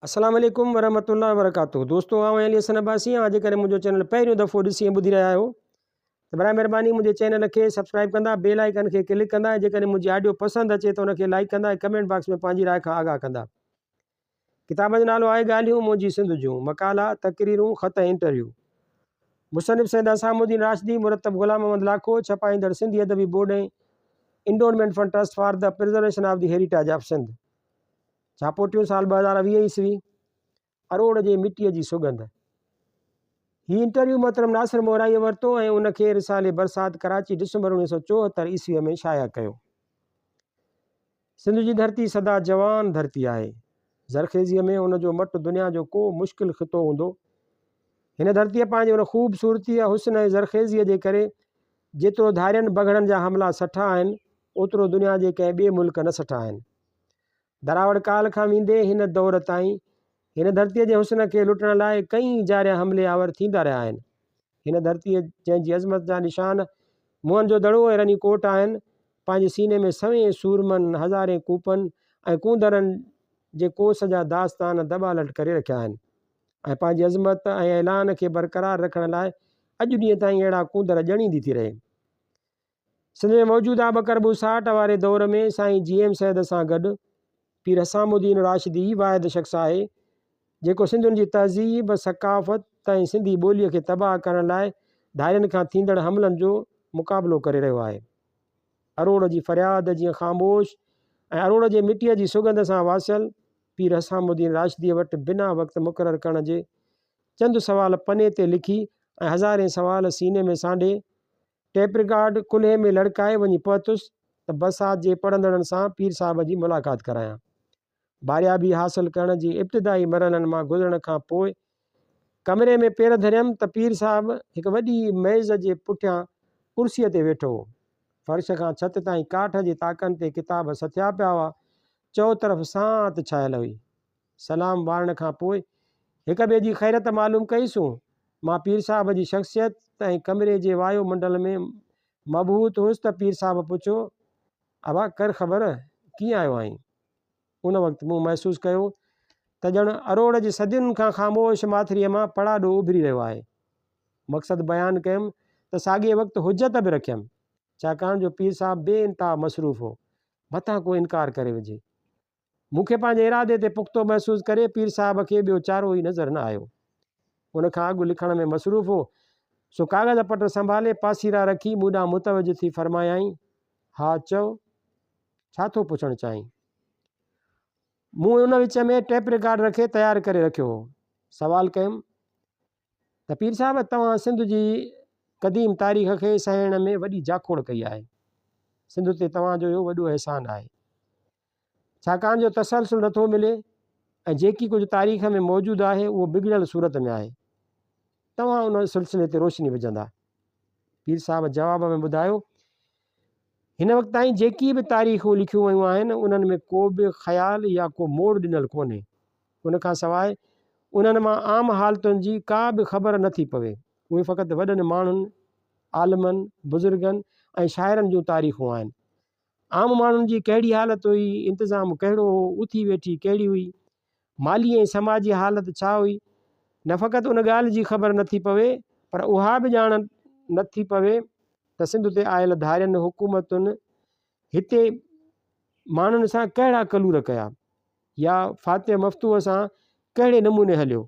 अस्सलाम वालेकुम वरहमतुल्लाहि वबरकातुहू। दोस्तों आउं अली हसन अब्बासी आहियां। जेकॾहिं मुंहिंजो चैनल पहिरियों दफ़ो ॾिसी ऐं ॿुधी रहिया आहियो त बराए महिरबानी मुंहिंजे चैनल खे सब्सक्राइब कंदा, बेल आइकन खे क्लिक कंदा। जेकॾहिं मुंहिंजी ऑडियो पसंदि अचे त उनखे लाइक कंदा ऐं कमेंट बॉक्स में पंहिंजी राय खां आगाह कंदा। किताब जो नालो आहे ॻाल्हियूं मुंहिंजी सिंध जूं, मकाला, तक़रीरूं, ख़त, इंटरव्यू। मुसनिफ़ सैयद असामुद्दीन राशिदी, मुरतब ग़ुलाम मोहम्मद लाखो, छपाईंदड़ सिंधी अदबी बोर्ड ऐं endowment fund trust for the preservation of the heritage of Sindh. छापोटियूं साल 2020 ईस्वी। अरोड़ जे मिटीअ जी सुगंध। ही इंटरव्यू मोहतरम नासिर मोहराईअ वरितो ऐं उनखे रिसाले बरसात कराची डिसंबर 1974 ईस्वीअ में शाया कयो। सिंध जी धरती सदा जवान धरती आहे। ज़रखेज़ीअ में उनजो मट दुनिया जो को मुश्किल ख़ितो हूंदो। हिन धरतीअ पंहिंजे उन ख़ूबसूरती हुस्न ऐं ज़रखेज़ीअ जे करे जेतिरो धारियनि बगड़नि जा हमला सठा आहिनि ओतिरो दुनिया जे कंहिं ॿिए मुल्क न सठा आहिनि। दरावड़ काल खां वेंदे हिन दौर ताईं हिन धरतीअ जे हुस्न खे लुटण लाइ कई जारिया हमले आवर थींदा रहिया आहिनि। हिन धरतीअ जंहिंजी अज़मत जा निशान मुंहनि जो दड़ो ऐं रनी कोट आहिनि, पंहिंजे सीने में सवें सूरमनि, हज़ारे कूपनि ऐं कूंदरनि जे कोस जा दास्तान दॿालट करे रखिया आहिनि ऐं पंहिंजी अज़मत ऐं ऐलान खे बरक़रार रखण लाइ अॼु ॾींहं ताईं अहिड़ा कूंदर ॼणींदी थी रहे। सिंध में मौजूदा 2 अरब वारे दौर में साईं GM सैद सां गॾु पीर असामुद्दीन राशिदी वाहिद शख़्स आहे जेको सिंधियुनि जी तहज़ीब, सकाफ़त ऐं सिंधी ॿोलीअ खे तबाह करण लाइ धारियनि खां थींदड़ हमलनि जो मुक़ाबिलो करे रहियो आहे। अरोड़ जी फ़रियाद जीअं ख़ामोश ऐं अरोड़ जे मिटीअ जी सुगंध सां वासियल पीर असामुद्दीन राशिदीअ वटि बिना वक़्तु मुक़ररु करण जे चंद सवाल पने ते लिखी ऐं हज़ारे सवाल सीने में सांढे टेप रिकॉर्ड कुल्हे में लड़काए वञी पहुतुसि त बरसात जे पढ़ंदड़नि सां पीर साहिब जी मुलाक़ात करायां। बारियाबी हासिलु करण जी इब्तिदाई मरहलनि मां गुज़रण खां पोइ कमरे में पेर धरियमि त पीर साहिब हिकु वॾी मेज़ जे पुठियां कुर्सीअ ते वेठो हो। फ़र्श खां छत ताईं काठ जे ताकनि ते किताब सथिया पिया हुआ। चौतरफ़ सांत छायल हुई। सलाम वारण खां पोइ हिक ॿिए जी ख़ैरत मालूम कईसूं। मां पीर साहिब जी शख़्सियत ऐं कमरे जे वायुमंडल में मबहूत हुउसि त पीर साहिब पुछियो, अबा कर ख़बर कीअं आयो आहीं? उन वक़्तु मूं महसूसु कयो त ॼण अरोड़ जी सदियुनि खां ख़ामोश माथिरीअ मां पड़ाॾो उभिरी रहियो आहे। मक़सदु बयानु कयुमि त साॻिए वक़्तु हुजत बि रखियमि, छाकाणि जो पीर साहिब बेइंतिहा मसरूफ़ हो, मथां को इनकार करे विझे। मूंखे पंहिंजे इरादे ते पुख़्तो महसूसु करे पीर साहिब खे ॿियो चारो ई नज़र न आयो। उनखां अॻु लिखण में मसरूफ़ हो, सो काग़ज़ पट संभाले पासीरा रखी मूं ॾांहुं मुतवजो थी फ़रमायाईं, हा चओ, छा थो पुछणु चाहीं? मूं उन विच में टेप रिकॉर्ड रखे तयारु करे रखियो हो। सवाल कयुमि त पीर साहिब तव्हां सिंध जी क़दीम तारीख़ खे सहण में वॾी जाखोड़ कई आहे। सिंध ते तव्हांजो इहो वॾो अहसान आहे, छाकाणि जो तसलसुल नथो मिले ऐं जेकी कुझु तारीख़ में मौजूदु आहे उहो बिगड़ियल सूरत में आहे। तव्हां उन सिलसिले ते रोशनी विझंदा। पीर साहिब जवाब में ॿुधायो, हिन वक़्तु ताईं जेकी बि तारीख़ूं लिखियूं वयूं आहिनि उन्हनि में को बि ख़्याल या को मोड़ ॾिनल कोन्हे। उनखां सवाइ उन्हनि मां आम हालतुनि जी का बि ख़बर नथी पवे। उहे फ़क़ति वॾनि माण्हुनि, आलिमनि, बुज़ुर्गनि ऐं शाइरनि जूं तारीख़ूं आहिनि। आम माण्हुनि जी कहिड़ी हालत हुई, इंतिज़ाम कहिड़ो हो, उथी वेठी कहिड़ी हुई, माली ऐं समाजी हालत छा हुई, न फ़क़ति उन ॻाल्हि जी ख़बर नथी पवे पर उहा बि ॼाण नथी पवे त सिंध ते आयल धारियनि हुकूमतुनि हिते माण्हुनि सां कहिड़ा कलूर कया या फ़ातिह मफ़तूह सां कहिड़े नमूने हलियो।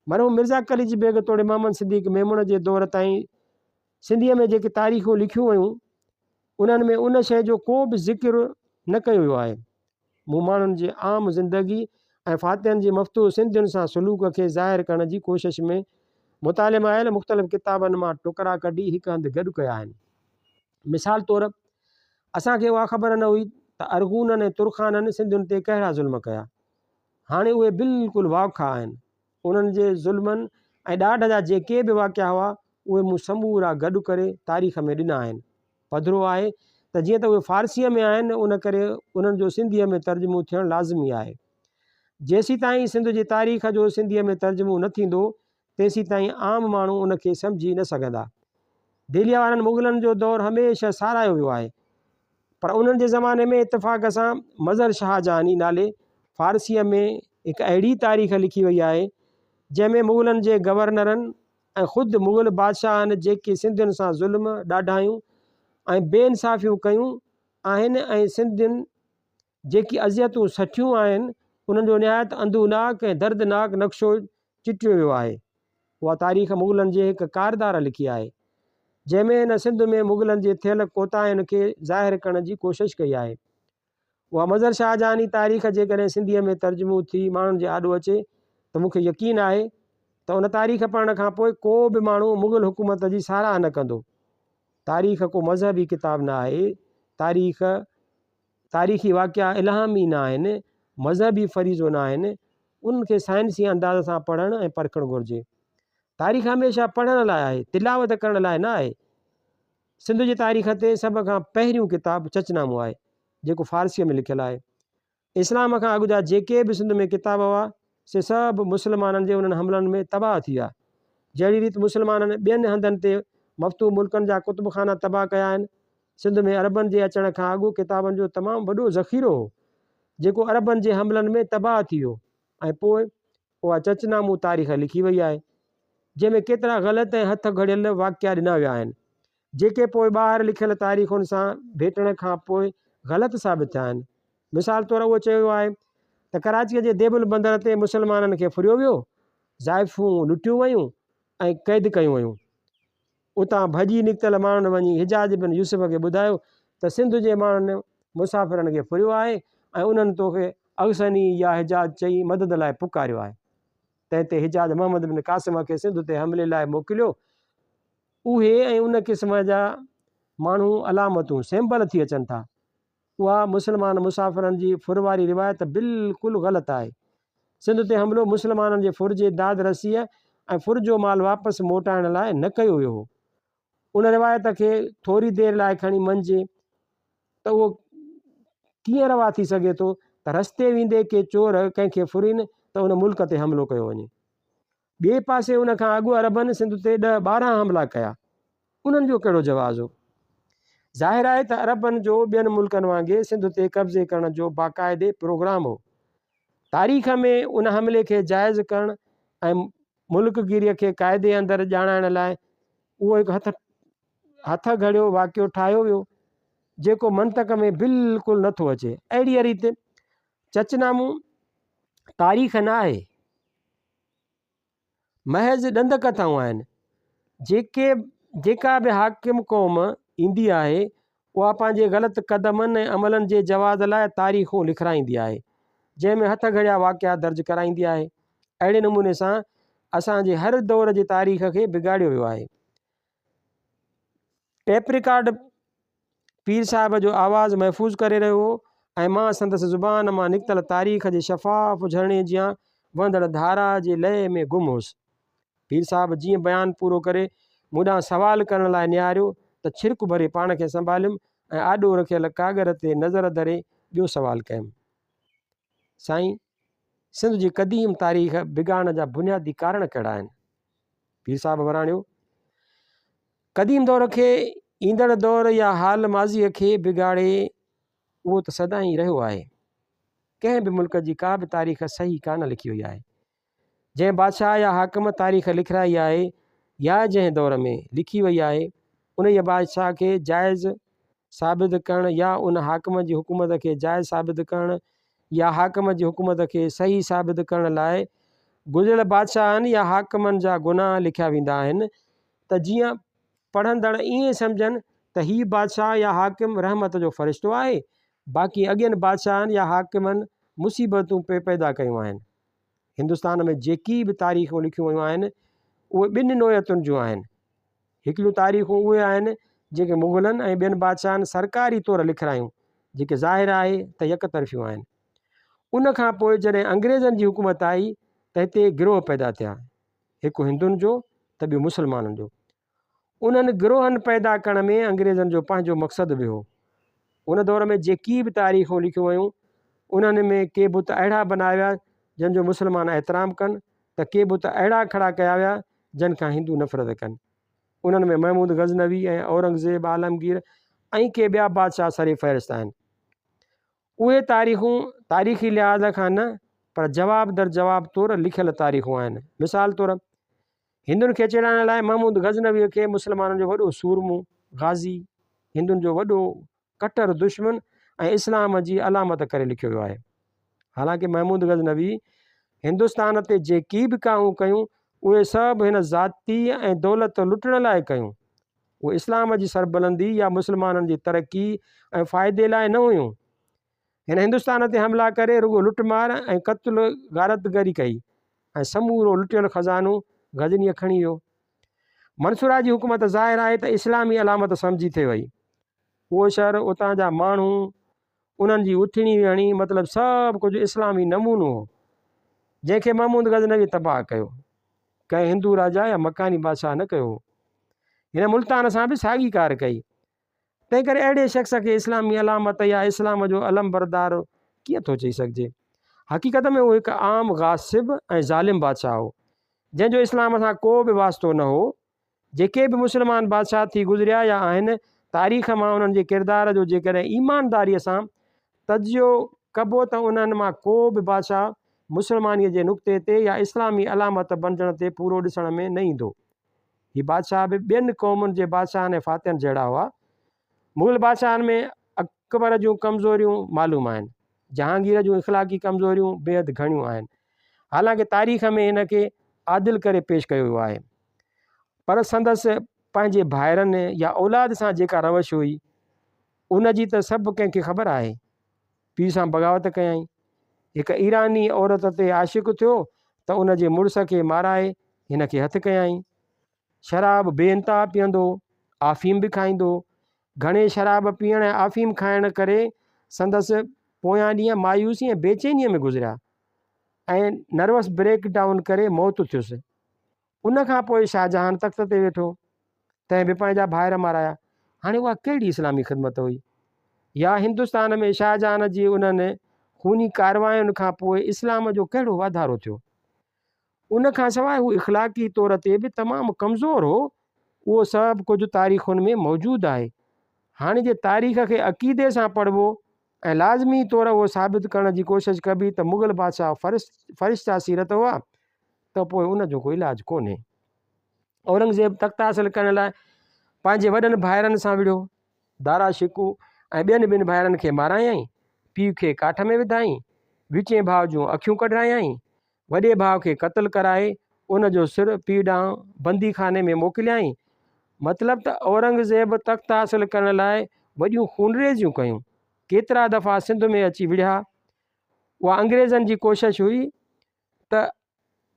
मरहूम मिर्ज़ा कलीज बेग तोड़े मोहम्मद सिद्दीक़ मेमुण जे दौर ताईं सिंधीअ में जेके तारीख़ूं लिखियूं वयूं उन्हनि में उन शइ जो को बि ज़िक्र न कयो वियो आहे। मूं माण्हुनि जे आम ज़िंदगी ऐं फ़ातिहनि जी मफ़तूह सिंधियुनि सां सलूक खे ज़ाहिर करण जी कोशिश में मुताले में आयल मुख़्तलिफ़ किताबनि मां टुकड़ा कढी हिकु हंधि गॾु कया आहिनि। मिसाल तौरु असांखे उहा ख़बर न हुई त अरगूननि ऐं तुरखाननि सिंधियुनि ते कहिड़ा ज़ुल्म कया। हाणे उहे बिल्कुलु वाखा आहिनि। उन्हनि जे ज़ुल्मनि ऐं ॾाढ जा जेके बि वाक़िया हुआ उहे मूं समूरा गॾु करे तारीख़ में ॾिना आहिनि। पधिरो आहे त जीअं त उहे फ़ारसीअ में आहिनि उन करे उन्हनि जो सिंधीअ में तर्जुमो थियणु लाज़मी आहे। जेसीं ताईं सिंध जी तारीख़ जो सिंधीअ में तर्जुमो न थींदो तेसीं ताईं आम माण्हू उनखे सम्झी न सघंदा। दिल्लीअ वारनि मुग़लनि जो दौरु हमेशह सारायो वियो आहे पर उन्हनि जे ज़माने में इतफ़ाक़ सां मज़हर शाहजहानी नाले फ़ारसीअ में हिकु अहिड़ी तारीख़ लिखी वई आहे जंहिंमें मुग़लनि जे गवर्नरनि ऐं ख़ुदि मुग़ल बादशाहनि जेके सिंधियुनि सां ज़ुल्म ॾाढायूं ऐं बेइंसाफ़ियूं कयूं आहिनि ऐं सिंधियुनि जेकी अज़ियतूं सठियूं आहिनि उन्हनि जो निहायत अंदूनाक ऐं दर्दनाक नक्शो चिटियो वियो आहे। उहा तारीख़ मुग़लनि जे हिकु कारदार लिखी आहे जंहिंमें हिन सिंध में मुग़लनि जे थियल कोताहियुनि खे ज़ाहिर करण जी कोशिशि कई आहे। उहा मज़र शाहजहानी तारीख़ जेकॾहिं सिंधीअ में तर्जुमो थी माण्हुनि जे आॾो अचे त मूंखे यकीन आहे त उन तारीख़ पढ़ण खां पोइ को बि माण्हू मुग़ल हुकूमत जी साराह न कंदो। तारीख़ को मज़हबी किताब न आहे, तारीख़ी वाक़िया इल्हामी न आहिनि, मज़हबी फ़रीज़ो न आहिनि, उनखे साइंसी अंदाज़ सां पढ़णु ऐं परखणु घुरिजे। तारीख़ हमेशह पढ़ण लाइ आहे, तिलावत करण लाइ न आहे। सिंध जी तारीख़ ते सभ खां पहिरियों किताबु चचनामो आहे जेको फ़ारसीअ में लिखियलु आहे। इस्लाम खां अॻु जा जेके बि सिंध में किताब हुआ से सभु मुस्लमाननि जे उन्हनि हमलनि में तबाह थी विया। जहिड़ी रीति मुस्लमाननि ॿियनि हंधनि ते मफ़्तू मुल्कनि जा कुतुबखाना तबाह कया आहिनि, सिंध में अरबनि जे अचण खां अॻु किताबनि जो तमामु वॾो ज़ख़ीरो हो जेको अरबनि जे हमलनि में तबाह थी वियो ऐं पोइ उहा चचनामू तारीख़ लिखी वई आहे जंहिंमें केतिरा ग़लति ऐं हथ घड़ियल वाक़िया ॾिना विया आहिनि जेके पोइ ॿाहिरि लिखियल तारीख़ुनि सां भेटण खां पोइ ग़लति साबित थिया आहिनि। मिसाल तौरु उहो चयो आहे त कराचीअ जे देबुल बंदर ते मुस्लमाननि खे फुरियो वियो, ज़ाइफ़ूं लुटियूं वयूं ऐं क़ैद कयूं वयूं। उतां भॼी निकितल माण्हुनि वञी हिजाज बिन यूसुफ खे ॿुधायो त सिंध जे माण्हुनि मुसाफ़िरनि खे फुरियो आहे ऐं उन्हनि तोखे अगसनी या हिजाज चई मदद लाइ पुकारियो आहे। तंहिं ते हिजाज मोहम्मद बिन क़ासिम खे सिंध ते हमले लाइ मोकिलियो। उहे ऐं उन क़िस्म जा माण्हू अलामतूं सैंपल थी अचनि था। उहा मुस्लमान मुसाफ़िरनि जी फुर वारी रिवायत बिल्कुलु ग़लति आहे। सिंध ते हमिलो मुस्लमाननि जे फुर जे दाद रसीअ ऐं फुर जो माल वापसि मोटाइण लाइ न कयो वियो हो। उन रिवायत खे थोरी देरि लाइ खणी मञिजे त उहो कीअं रवा थी सघे थो त रस्ते वेंदे के चोर कंहिंखे फुरीनि त उन मुल्क ते हमिलो कयो वञे। ॿिए पासे उन खां अॻु अरबनि सिंध ते 10-12 हमला कया, उन्हनि जो कहिड़ो जवाज़ हो? ज़ाहिर आहे त अरबनि जो ॿियनि मुल्कनि वांगुरु सिंध ते कब्ज़े करण जो बाक़ाइदे प्रोग्राम हो। तारीख़ में उन हमले खे जाइज़ करणु ऐं मुल्कगिरीअ खे क़ाइदे अंदरि ॼाणाइण लाइ उहो हिकु हथ घड़ियो वाक़ियो ठाहियो वियो जेको मंतक में बिल्कुलु नथो अचे। अहिड़ीअ रीति चचनामू तारीख़ न आहे, महज़ ॾंद कथाऊं आहिनि। जेका बि हाकिम क़ौम ईंदी आहे उहा पंहिंजे ग़लति क़दमनि ऐं अमलनि जे जवाज़ लाइ तारीख़ूं लिखाईंदी आहे जंहिंमें हथ घड़िया वाक़िया दर्ज कराईंदी आहे। अहिड़े नमूने सां असांजे हर दौर जी तारीख़ खे बिगाड़ियो वियो आहे। टेप रिकॉर्ड पीर साहिब जो आवाज़ु महफ़ूज़ करे रहियो हो ऐं मां संदसि ज़ुबान मां निकितल तारीख़ जे शफ़ाफ़ झरणे जियां वहंदड़ धारा जे लय में गुम हुउसि। पीर साहिब जीअं बयानु पूरो करे मूंॾां सवाल करण लाइ निहारियो त छिरक भरे पाण खे संभालियुमि ऐं आॾो रखियल कागर ते नज़र धरे ॿियो सवाल कयुमि। साईं, सिंध जी क़दीम तारीख़ बिगाड़ण जा बुनियादी कारण कहिड़ा आहिनि? पीर साहिब वराणियो, क़दीम दौर खे ईंदड़ दौर या हाल माज़ीअ खे बिगाड़े उहो त सदाईं रहियो आहे। कंहिं बि मुल्क जी का बि तारीख़ सही कान लिखी वई आहे। जंहिं बादशाह या हाकिम तारीख़ लिखाई आहे या जंहिं दौर में लिखी वई आहे उन बादशाह खे जाइज़ साबित करणु या उन हाकिम जी हुकूमत खे जाइज़ साबित करणु या हाकिम जी हुकूमत खे सही साबित करण लाइ गुज़िरियल बादशाहनि या हाकिमनि जा गुनाह लिखिया वेंदा आहिनि त जीअं पढ़ंदड़ ईअं सम्झनि त हीउ बादशाह या हाकिम रहमत जो फ़रिश्तो आहे, बाक़ी अॻियनि बादशाहनि या हाकिमनि मुसीबतूं पैदा कयूं आहिनि। हिंदुस्तान में जेकी बि तारीख़ूं लिखियूं वियूं आहिनि उहे ॿिनि नोयतुनि जूं आहिनि। हिकिड़ियूं तारीख़ूं उहे आहिनि जेके मुग़लनि ऐं ॿियनि बादशाहनि सरकारी तौरु लिखायूं जेके ज़ाहिर आहे त यकतरफ़ियूं आहिनि। उन खां पोइ जॾहिं अंग्रेज़नि जी हुकूमत आई त हिते गिरोह पैदा थिया, हिकु हिंदुनि जो त ॿियो मुस्लमाननि जो। उन्हनि गिरोहनि पैदा करण में अंग्रेज़नि जो पंहिंजो मक़सदु बि हो। उन दौर में जेकी बि तारीख़ूं लिखियूं वयूं उन्हनि में के बुत अहिड़ा बनाया विया जंहिंजो मुस्लमान एतिराम कनि त के बुत अहिड़ा खड़ा कया विया जिन खां हिंदू नफ़रत कनि। उन्हनि में महमूद गज़नवी ऐं औरंगज़ेब आलमगीर ऐं के ॿिया बादशाह सरे फ़हरिस्त आहिनि। उहे तारीख़ूं तारीख़ी लिहाज़ खां न पर जवाब दर जवाब तौरु लिखियल तारीख़ूं आहिनि। मिसाल तौरु हिंदुनि खे चिड़ाइण लाइ महमूद गज़नवीअ खे मुस्लमाननि जो वॾो सूरमू गाज़ी, हिंदुनि जो वॾो कटर दुश्मन ऐं इस्लाम जी अलामत करे लिखियो वियो आहे। हालांकि महमूद गज़नवी हिंदुस्तान ते जेकी बि काऊं कयूं उहे सभु हिन ज़ाती ऐं दौलत लुटण लाइ कयूं। उहे इस्लाम जी सरबुलंदी या मुस्लमाननि जी तरक़ी ऐं फ़ाइदे लाइ न हुयूं। हिन हिंदुस्तान ते हमला करे रुगो लुटमार ऐं क़त्ल गारतगरी कई ऐं समूरो लुटियल ख़ज़ानो गज़नीअ खणी वियो। मंसूरा जी हुकूमत ज़ाहिर आहे त इस्लामी अलामत सम्झी थिए वई। उहो शहर, उतां जा माण्हू, उन्हनि जी उथणी वेहणी, मतिलबु सभु कुझु इस्लामी नमूनो हो जंहिंखे महमूद गज़नवी तबाह कयो। कंहिं हिंदू राजा या मकानी बादशाह न कयो। हिन मुल्तान सां बि साॻी कार कई। तंहिं करे अहिड़े शख़्स खे इस्लामी अलामत या इस्लाम जो अलम बरदार कीअं थो चई सघिजे। हक़ीक़त में उहो हिकु आम गासिब ऐं ज़ालिम बादशाह हो जंहिंजो इस्लाम सां को बि वास्तो न हो। जेके बि मुस्लमान बादशाह थी गुज़रिया या आहिनि, तारीख़ मां उन्हनि जे किरदार जो जेकॾहिं ईमानदारीअ सां तजियो कबो त उन्हनि मां को बि बादशाह मुस्लमानीअ जे नुक़्ते ते या इस्लामी अलामत बणिजण ते पूरो ॾिसण में न ईंदो। हीअ बादशाह बि ॿियनि क़ौमुनि जे बादशाहनि ऐं फ़ातिहनि जहिड़ा हुआ। मुग़ल बादशाहनि में अकबर जूं कमज़ोरियूं मालूम आहिनि, जहांगीर जूं इख़लाक़ी कमज़ोरियूं बेहदि घणियूं आहिनि। हालांकि तारीख़ में हिन खे आदिल करे पेश कयो वियो आहे, पर संदसि पंहिंजे भाइरनि या औलाद सां जेका रवश हुई उन जी त सभु कंहिंखे ख़बर आहे। पीउ सां बग़ावत कयईं, हिकु ईरानी औरत ते आशिक़ु थियो त उन जे मुड़ुस खे माराए हिन खे हथु कयईं। शराब बेइंतहा पीअंदो, आफ़ीम बि खाईंदो। घणे शराब पीअण ऐं आफ़ीम खाइण करे संदसि पोयां ॾींहं मायूसी ऐं बेचैनीअ में गुज़रिया ऐं नर्वस ब्रेक डाउन करे मौत थियुसि। उन खां पोइ शाहजहान तख़्त ते वेठो, तंहिं बि पंहिंजा भाइर माराया। हाणे उहा कहिड़ी इस्लामी ख़िदमत हुई? या हिंदुस्तान में शाहजहान जी उन्हनि खूनी कारवायुनि खां पोइ इस्लाम जो कहिड़ो वाधारो थियो? उन खां सवाइ हू इख़लाक़ी तौर ते बि तमामु कमज़ोर हो। उहो सभु कुझु तारीख़ुनि में मौजूदु आहे। हाणे जे तारीख़ खे अक़ीदे सां पढ़िबो ऐं लाज़मी तौर उहो साबित करण जी कोशिशि कबी त मुग़ल बादशाह फ़रिश्ता सीरत हुआ त पोइ उन जो को इलाजु कोन्हे। औरंगज़ेब तख़्त हासिलु करण लाइ पंहिंजे वॾनि भाइरनि सां विढ़ियो। दारा शिकू ऐं ॿियनि ॿिनि भाइरनि खे मारायईं, पीउ खे काठ में विधाईं, विचें भाउ जूं अखियूं कढायईं, वॾे भाउ खे क़त्लु कराए उन जो सिर पीउ ॾांहुं बंदी खाने में मोकिलियाईं। मतिलबु त औरंगज़ेब तख़्त हासिलु करण लाइ वॾियूं खूनरेज़ियूं कयूं। केतिरा दफ़ा सिंध में अची विढ़िया। उहा अंग्रेज़नि जी कोशिशि हुई त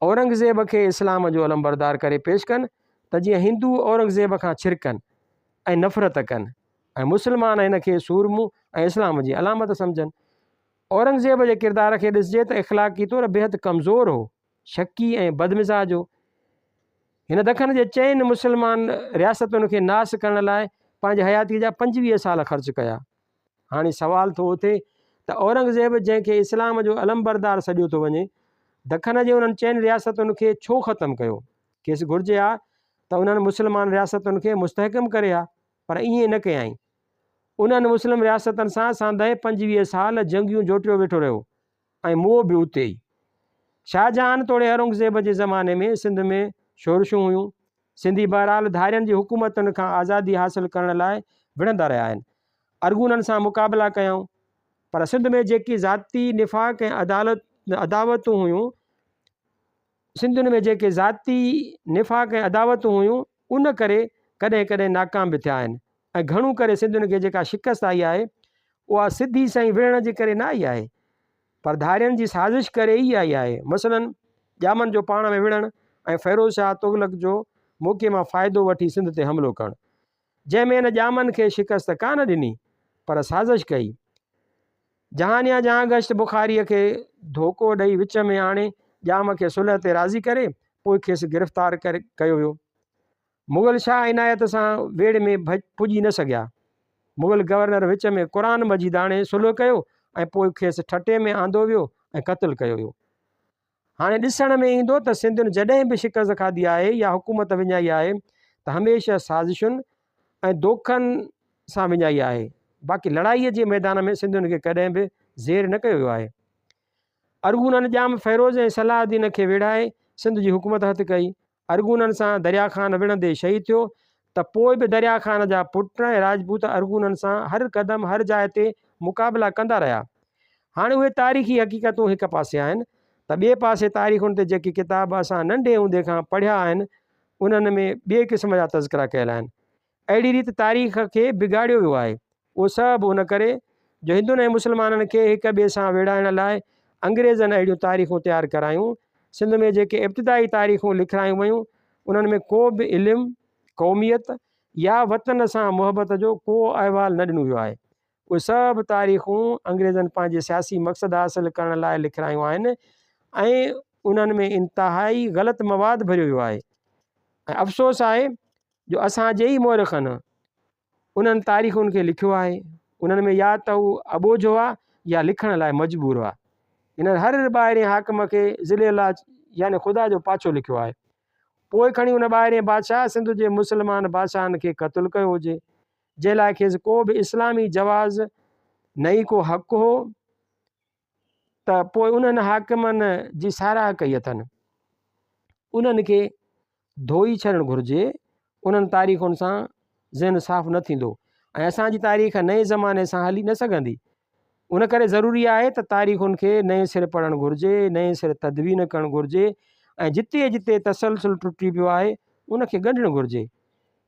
औरंगज़ेब खे इस्लाम जो अलमबरदार करे पेश कनि त जीअं हिंदू औरंगज़ेब खां छिरकनि ऐं नफ़रत कनि ऐं मुस्लमान हिन खे सूरमू ऐं इस्लाम जी अलामत सम्झनि। औरंगज़ेब जे किरदार खे ॾिसिजे त इख़लाक़ी तौरु बेहदि कमज़ोर हो, शकी ऐं बदमिज़ाज हो। हिन दखन जे चइनि मुस्लमान रियासतुनि खे नास करण लाइ पंहिंजे हयाती जा 25 साल ख़र्च कया। हाणे सवाल थो थिए त औरंगज़ेब जंहिंखे इस्लाम जो अलमबरदार सॾियो थो वञे, दखन जे उन्हनि चइनि रियासतुनि खे छो ख़तमु कयो? खेसि घुरिजे हा त उन्हनि मुस्लमान रियासतुनि खे मुस्तहकम करे हा, पर ईअं न कयईं। उन्हनि मुस्लिम रियासतुनि सां सांदहि 25 साल जंगियूं जोटियो वेठो रहियो ऐं मोह बि उते ई। शाहजहान तोड़े औरंगज़ेब जे ज़माने में सिंध में शोरशूं हुयूं। सिंधी बहरहाल धारियनि जी हुकूमतुनि खां आज़ादी हासिलु करण लाइ विढ़ंदा रहिया आहिनि, अरगूननि सां मुक़ाबिला कयऊं। पर सिंध में जेकी ज़ाती निफ़ाक़ ऐं अदावतूं हुयूं, सिंधियुनि में जेके ज़ाती निफ़ाक़ ऐं अदावतूं हुयूं उन करे कॾहिं कॾहिं नाकाम बि थिया आहिनि। ऐं घणो करे सिंधियुनि खे जेका शिकस्त आई आहे उहा सिधी साईं विढ़ण जे करे न आई आहे, पर धारियनि जी साज़िश करे ई आई आहे। मसलन ॼामनि जो पाण में विढ़णु ऐं फ़िरोज़ शाह तुग़लक जो मौक़े मां फ़ाइदो वठी सिंध ते हमिलो करणु, जंहिंमें हिन ॼामनि खे शिकस्त कान ॾिनी पर साज़िश कई। जहानिया जहांगश्त बुखारीअ खे धोखो ॾेई विच में आणे ॼाम खे सुलह ते राज़ी करे पोइ खेसि गिरफ़्तार करे कयो वियो। मुग़ल शाह इनायत सां वेड़ में पुॼी न सघिया। मुग़ल गवर्नर विच में क़ुरान मजीद आणे सुलह कयो ऐं पोइ खेसि ठटे में आंदो वियो ऐं क़त्लु कयो वियो। हाणे ॾिसण में ईंदो त सिंधियुनि जॾहिं बि शिकस्त खाधी आहे या हुकूमत विञाई आहे त हमेशह साज़िशुनि ऐं दोखनि सां विञाई आहे। बाक़ी लड़ाईअ जे मैदान में सिंधियुनि खे कॾहिं बि ज़ेर न कयो वियो आहे। अरगूननि ॼाम फ़ैरोज़ ऐं सलाहदीन खे विढ़ाए सिंध जी हुकूमत हथु कई। अरगूननि सां दरिया ख़ान विढ़ंदे शहीद थियो। त पोइ बि दरिया ख़ान जा पुट ऐं राजपूत अरगूननि सां हर क़दम हर जाइ ते मुक़ाबिला कंदा रहिया। हाणे उहे तारीख़ी हक़ीक़तूं हिकु पासे आहिनि, त ॿिए पासे तारीख़ुनि ते जेकी किताब असां नंढे हूंदे खां पढ़िया आहिनि उन्हनि में ॿिए क़िस्म जा तज़किरा कयल आहिनि। अहिड़ी रीति तारीख़ खे बिगाड़ियो वियो आहे। उहो सभु उन करे जो हिंदुनि ऐं मुस्लमाननि खे हिक ॿिए सां विढ़ाइण लाइ अंग्रेज़नि अहिड़ियूं तारीख़ूं तयारु करायूं। सिंध में जेके इब्तिदाई तारीख़ूं लिखायूं वयूं उन्हनि में को बि इल्मु, क़ौमियत या वतन सां मुहबत जो को अहवालु न ॾिनो वियो आहे। उहे सभु तारीख़ूं अंग्रेज़नि पंहिंजे सियासी मक़सदु हासिलु करण लाइ लिखायूं आहिनि ऐं उन्हनि में इंतिहाई ग़लति मवादु भरियो वियो आहे। ऐं अफ़सोस आहे जो असांजे ई मोरख़नि उन्हनि तारीख़ुनि खे लिखियो आहे। उन्हनि में या त उहो अॿोझ हुआ या लिखण लाइ मजबूर हुआ। हिननि हर ॿाहिरें हाकिम खे ज़िलेला यानी ख़ुदा जो पाछो लिखियो आहे। पोइ खणी उन ॿाहिरें बादशाह सिंध जे मुस्लमान बादशाहनि खे क़तलु कयो हुजे, जंहिं लाइ खेसि को बि इस्लामी जवाज़ न ई को हक़ु हो। त पोइ उन्हनि हाकिमनि जी साराह कई अथनि। उन्हनि खे धोई छॾणु घुरिजे। उन्हनि तारीख़ुनि सां ज़हन साफ़ु न थींदो ऐं असांजी तारीख़ नए ज़माने सां हली न सघंदी। उन करे ज़रूरी आहे त तारीख़ुनि खे नए सिरे पढ़णु घुरिजे, नए सिरे तदवीन करणु घुरिजे ऐं जिते जिते तसलसल टुटी पियो आहे उनखे ॻंढणु घुरिजे,